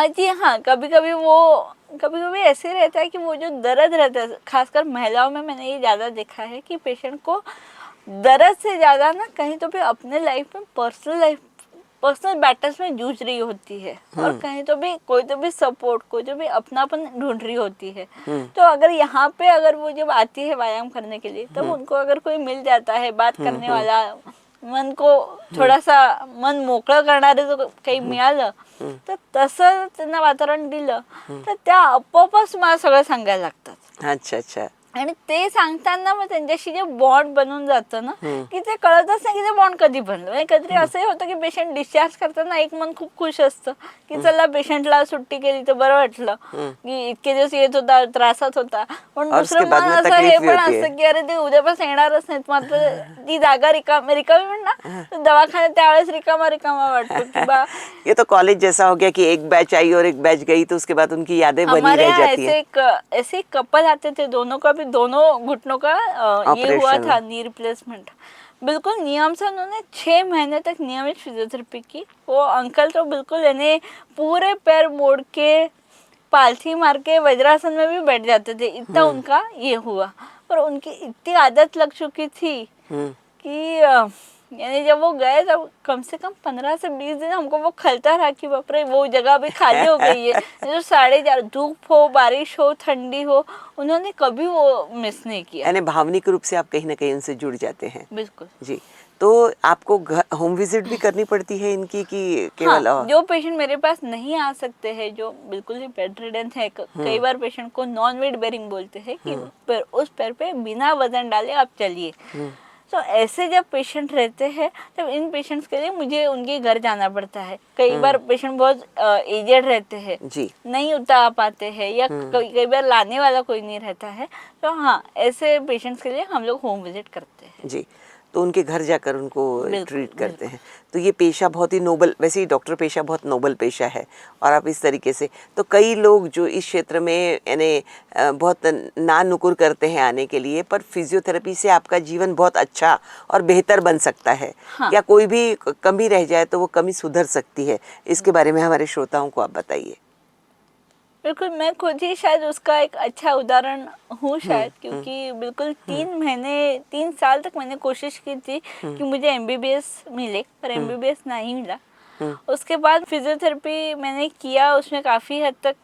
जी हाँ, कभी-कभी ऐसे रहता है कि वो जो दर्द रहता है, खासकर महिलाओं में मैंने ये ज़्यादा देखा है कि पेशेंट को दर्द से ज़्यादा ना कहीं तो भी अपने लाइफ में पर्सनल बैटल्स में जूझ रही होती है, और कहीं तो भी कोई तो भी सपोर्ट, कोई तो भी अपनापन ढूंढ रही होती है। तो अगर यहाँ पे अगर वो जब आती है व्यायाम करने के लिए, तब उनको अगर कोई मिल जाता है बात करने वाला, मन को थोड़ा सा मन मोकळं करणारे जो काही मिळालं, तर तसं त्यांना वातावरण दिलं तर त्या आपोआपच मला सगळं सांगायला लागतात। अच्छा अच्छा। आणि ते सांगताना मग त्यांच्याशी जे बॉन्ड बनून जातं ना, की ते कळतच नाही की ते बॉन्ड कधी बनलं। म्हणजे कधीतरी असंही होतं की पेशंट डिस्चार्ज करताना एक मन खूप खुश असतं की चला पेशंटला सुट्टी केली तर बरं वाटलं, की इतके दिवस येत होता, त्रासात होता, पण दुसरं मन असं हे पण असतं की अरे ते उद्यापासून येणारच नाहीत, मात्र ती जागा रिकामी म्हणा, दवाखान्यात त्यावेळेस रिकामा वाटतो की बा। ये तो कॉलेज जैसा हो गया कि एक बैच आई और एक बैच गई, तो उसके बाद उनकी यादें बनी रह जाती है। ऐसे कपल आते थे, दोनों का अभी दोनों घुटनों का ये हुआ Operation. था नी रिप्लेसमेंट। बिल्कुल नियम से उन्होंने 6 महीने तक नियमित फिजियोथेरेपी की। वो अंकल तो बिल्कुल यानी पूरे पैर मोड़ के पालथी मार के वज्रासन में भी बैठ जाते थे, इतना उनका ये हुआ। पर उनकी इतनी आदत लग चुकी थी कि यानी जब वो गए तब कम से कम 15 से 20 दिन हमको वो खलता रहा कि बाप रे वो जगह भी खाली हो गई है। जो 4:30 धूप हो, बारिश हो, ठंडी हो, उन्होंने कभी वो मिस नहीं किया। यानी भावनिक रूप से आप कहीं ना कहीं उनसे जुड़ जाते हैं। बिल्कुल जी, तो आपको होम विजिट भी करनी पड़ती है इनकी कि केवल हाँ, जो पेशेंट मेरे पास नहीं आ सकते हैं, जो बिल्कुल ही बेड रिडन है, कई बार पेशेंट को नॉन वेट बेरिंग बोलते हैं कि पर उस पैर पे बिना वजन डाले आप चलिए। तो ऐसे जब पेशेंट रहते हैं तब इन पेशेंट्स के लिए मुझे उनके घर जाना पड़ता है। कई बार पेशेंट बहुत एजेड रहते हैं, जी, नहीं उतार पाते हैं, या कई बार लाने वाला कोई नहीं रहता है, तो हाँ ऐसे पेशेंट्स के लिए हम लोग होम विजिट करते हैं। जी, तो उनके घर जाकर उनको बिल्कुल, ट्रीट करते हैं। तो ये पेशा बहुत ही नोबल, वैसे ही डॉक्टर पेशा बहुत नोबल पेशा है। और आप इस तरीके से, तो कई लोग जो इस क्षेत्र में यानी बहुत ना नुकुर करते हैं आने के लिए, पर फिजियोथेरेपी से आपका जीवन बहुत अच्छा और बेहतर बन सकता है। हाँ। या कोई भी कमी रह जाए तो वो कमी सुधर सकती है। इसके बारे में हमारे श्रोताओं को आप बताइए। बिल्कुल, मैं खुद ही शायद उसका एक अच्छा उदाहरण हूँ शायद, क्योंकि बिल्कुल 3 साल तक मैंने कोशिश की थी कि मुझे एमबीबीएस मिले, पर एमबीबीएस नहीं मिला। उसके बाद फिजियोथेरेपी मैंने किया, उसमें काफ़ी हद तक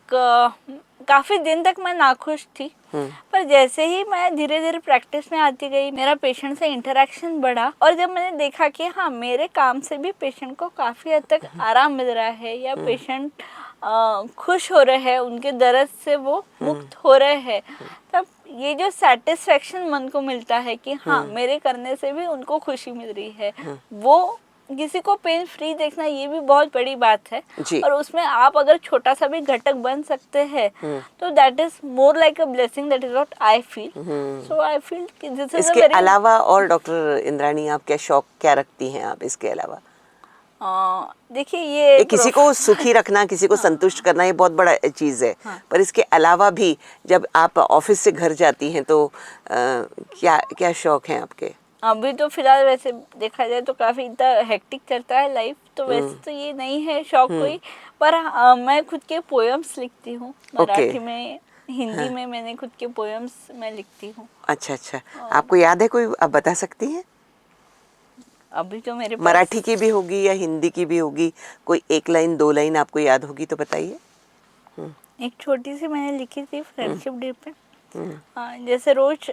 काफ़ी दिन तक मैं नाखुश थी। पर जैसे ही मैं धीरे धीरे प्रैक्टिस में आती गई, मेरा पेशेंट से इंटरेक्शन बढ़ा, और जब मैंने देखा कि हाँ मेरे काम से भी पेशेंट को काफ़ी हद तक आराम मिल रहा है, या पेशेंट खुश हो रहे हैं, उनके दर्द से वो मुक्त हो रहे हैं, तब ये जो सेटिस्फेक्शन मन को मिलता है कि हाँ मेरे करने से भी उनको खुशी मिल रही है, वो किसी को पेन फ्री देखना ये भी बहुत बड़ी बात है। और उसमें आप अगर छोटा सा भी घटक बन सकते हैं तो that is more like a blessing, that is what I feel. So I feel कि दिस इज इसके अलावा और डॉक्टर इंद्राणी आप क्या शौक क्या रखती हैं आप इसके अलावा? देखिए ये किसी को सुखी रखना, किसी को संतुष्ट करना, ये बहुत बड़ा चीज़ है। पर इसके अलावा भी जब आप ऑफिस से घर जाती हैं तो क्या क्या शौक हैं आपके? अभी तो फिलहाल वैसे देखा जाए तो काफ़ी इतना हेक्टिक चलता है लाइफ, तो वैसे तो ये नहीं है शौक कोई। पर मैं खुद के पोएम्स लिखती हूँ, मराठी में, हिंदी में मैंने खुद के पोएम्स मैं लिखती हूँ। अच्छा अच्छा, आपको याद है कोई, आप बता सकती हैं? अभी तो मेरे पास मराठी की भी होगी या हिंदी की भी होगी, कोई 1 लाइन 2 लाइन आपको याद होगी तो बताइए। एक छोटी सी मैंने लिखी थी फ्रेंडशिप डे पे। जैसे रोज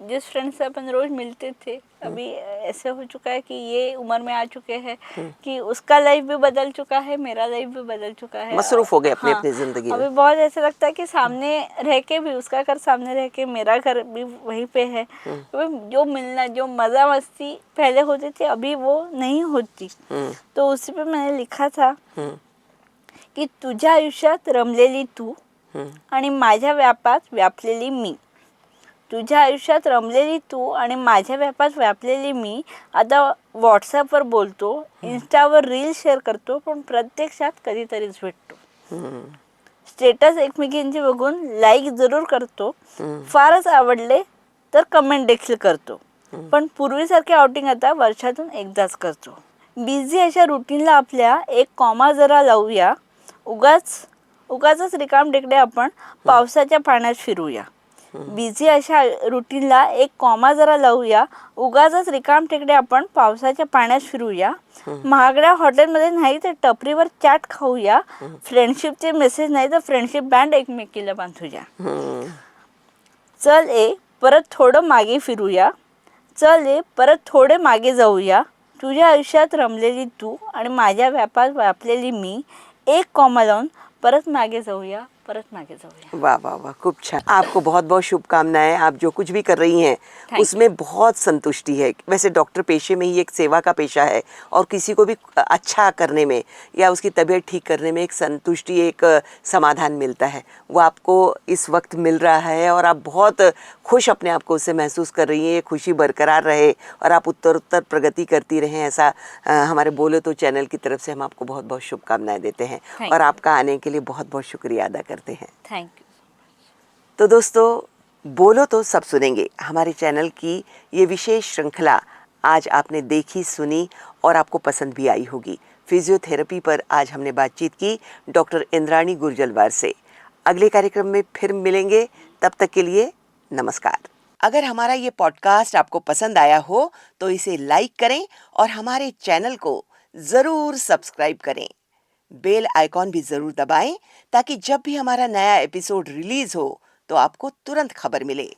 जिस फ्रेंड से अपन रोज मिलते थे, अभी ऐसे हो चुका है कि ये उम्र में आ चुके हैं कि उसका लाइफ भी बदल चुका है, मेरा लाइफ भी बदल चुका है, मसरूफ हो गए अपनी अपनी जिंदगी में। अभी बहुत ऐसा लगता है कि सामने रह के भी, उसका घर सामने रह के मेरा घर भी वहीं पे है, तो जो मिलना, जो मजा मस्ती पहले होती थी अभी वो नहीं होती। तो उसी पे मैंने लिखा था की तुझ्या आयुष्यात रमलेली तू आणि माझ्या व्यापात व्यापलेली मी, तुझ्या आयुष्यात रमलेली तू आणि माझ्या व्यापात व्यापलेली मी, आता व्हॉट्सअपवर बोलतो, इंस्टावर रील शेअर करतो, पण प्रत्यक्षात कधीतरीच भेटतो, स्टेटस एकमेकींचे बघून लाईक जरूर करतो, फारच आवडले तर कमेंट देखील करतो, पण पूर्वीसारखे आउटिंग आता वर्षातून एकदाच करतो, बिझी अशा रुटीनला आपल्या एक कॉमा जरा लावूया, उगाच रिकाम टेकडे आपण पावसाच्या पाण्यात फिरूया, बिझी अशा रुटीनला एक कॉमा जरा लावूया, उगाच रिकाम टेकडे आपण पावसाच्या पाण्यात फिरूया, महागड्या हॉटेलमध्ये नाही तर टपरीवर चाट खाऊया, फ्रेंडशिपचे मेसेज नाही तर फ्रेंडशिप बँड एकमेकीला बांधूया, चल ए परत थोडं मागे फिरूया, चल ए परत थोडे मागे जाऊया, तुझ्या आयुष्यात रमलेली तू आणि माझ्या व्यापात व्यापलेली मी, एक कॉमा लावून परत मागे जाऊया, परत मागे जाऊया। वाह वाह वाह, खूब छान। आपको बहुत बहुत शुभकामनाएं। आप जो कुछ भी कर रही हैं उसमें बहुत संतुष्टि है। वैसे डॉक्टर पेशे में ही एक सेवा का पेशा है, और किसी को भी अच्छा करने में या उसकी तबीयत ठीक करने में एक संतुष्टि, एक समाधान मिलता है, वो आपको इस वक्त मिल रहा है, और आप बहुत खुश अपने आप को उससे महसूस कर रही हैं। ये खुशी बरकरार रहे और आप उत्तर प्रगति करती रहें, ऐसा हमारे बोले तो चैनल की तरफ से हम आपको बहुत बहुत शुभकामनाएं देते हैं, और आपका आने के लिए बहुत बहुत शुक्रिया अदा करते हैं। Thank you. तो दोस्तों, बोलो तो सब सुनेंगे हमारे चैनल की ये विशेष श्रृंखला आज आपने देखी, सुनी और आपको पसंद भी आई होगी। फिजियोथेरेपी पर आज हमने बातचीत की डॉक्टर इंद्राणी गुर्जरवार से। अगले कार्यक्रम में फिर मिलेंगे, तब तक के लिए नमस्कार। अगर हमारा ये पॉडकास्ट आपको पसंद आया हो तो इसे लाइक करें और हमारे चैनल को ज़रूर सब्सक्राइब करें। बेल आइकॉन भी ज़रूर दबाएं ताकि जब भी हमारा नया एपिसोड रिलीज़ हो तो आपको तुरंत खबर मिले।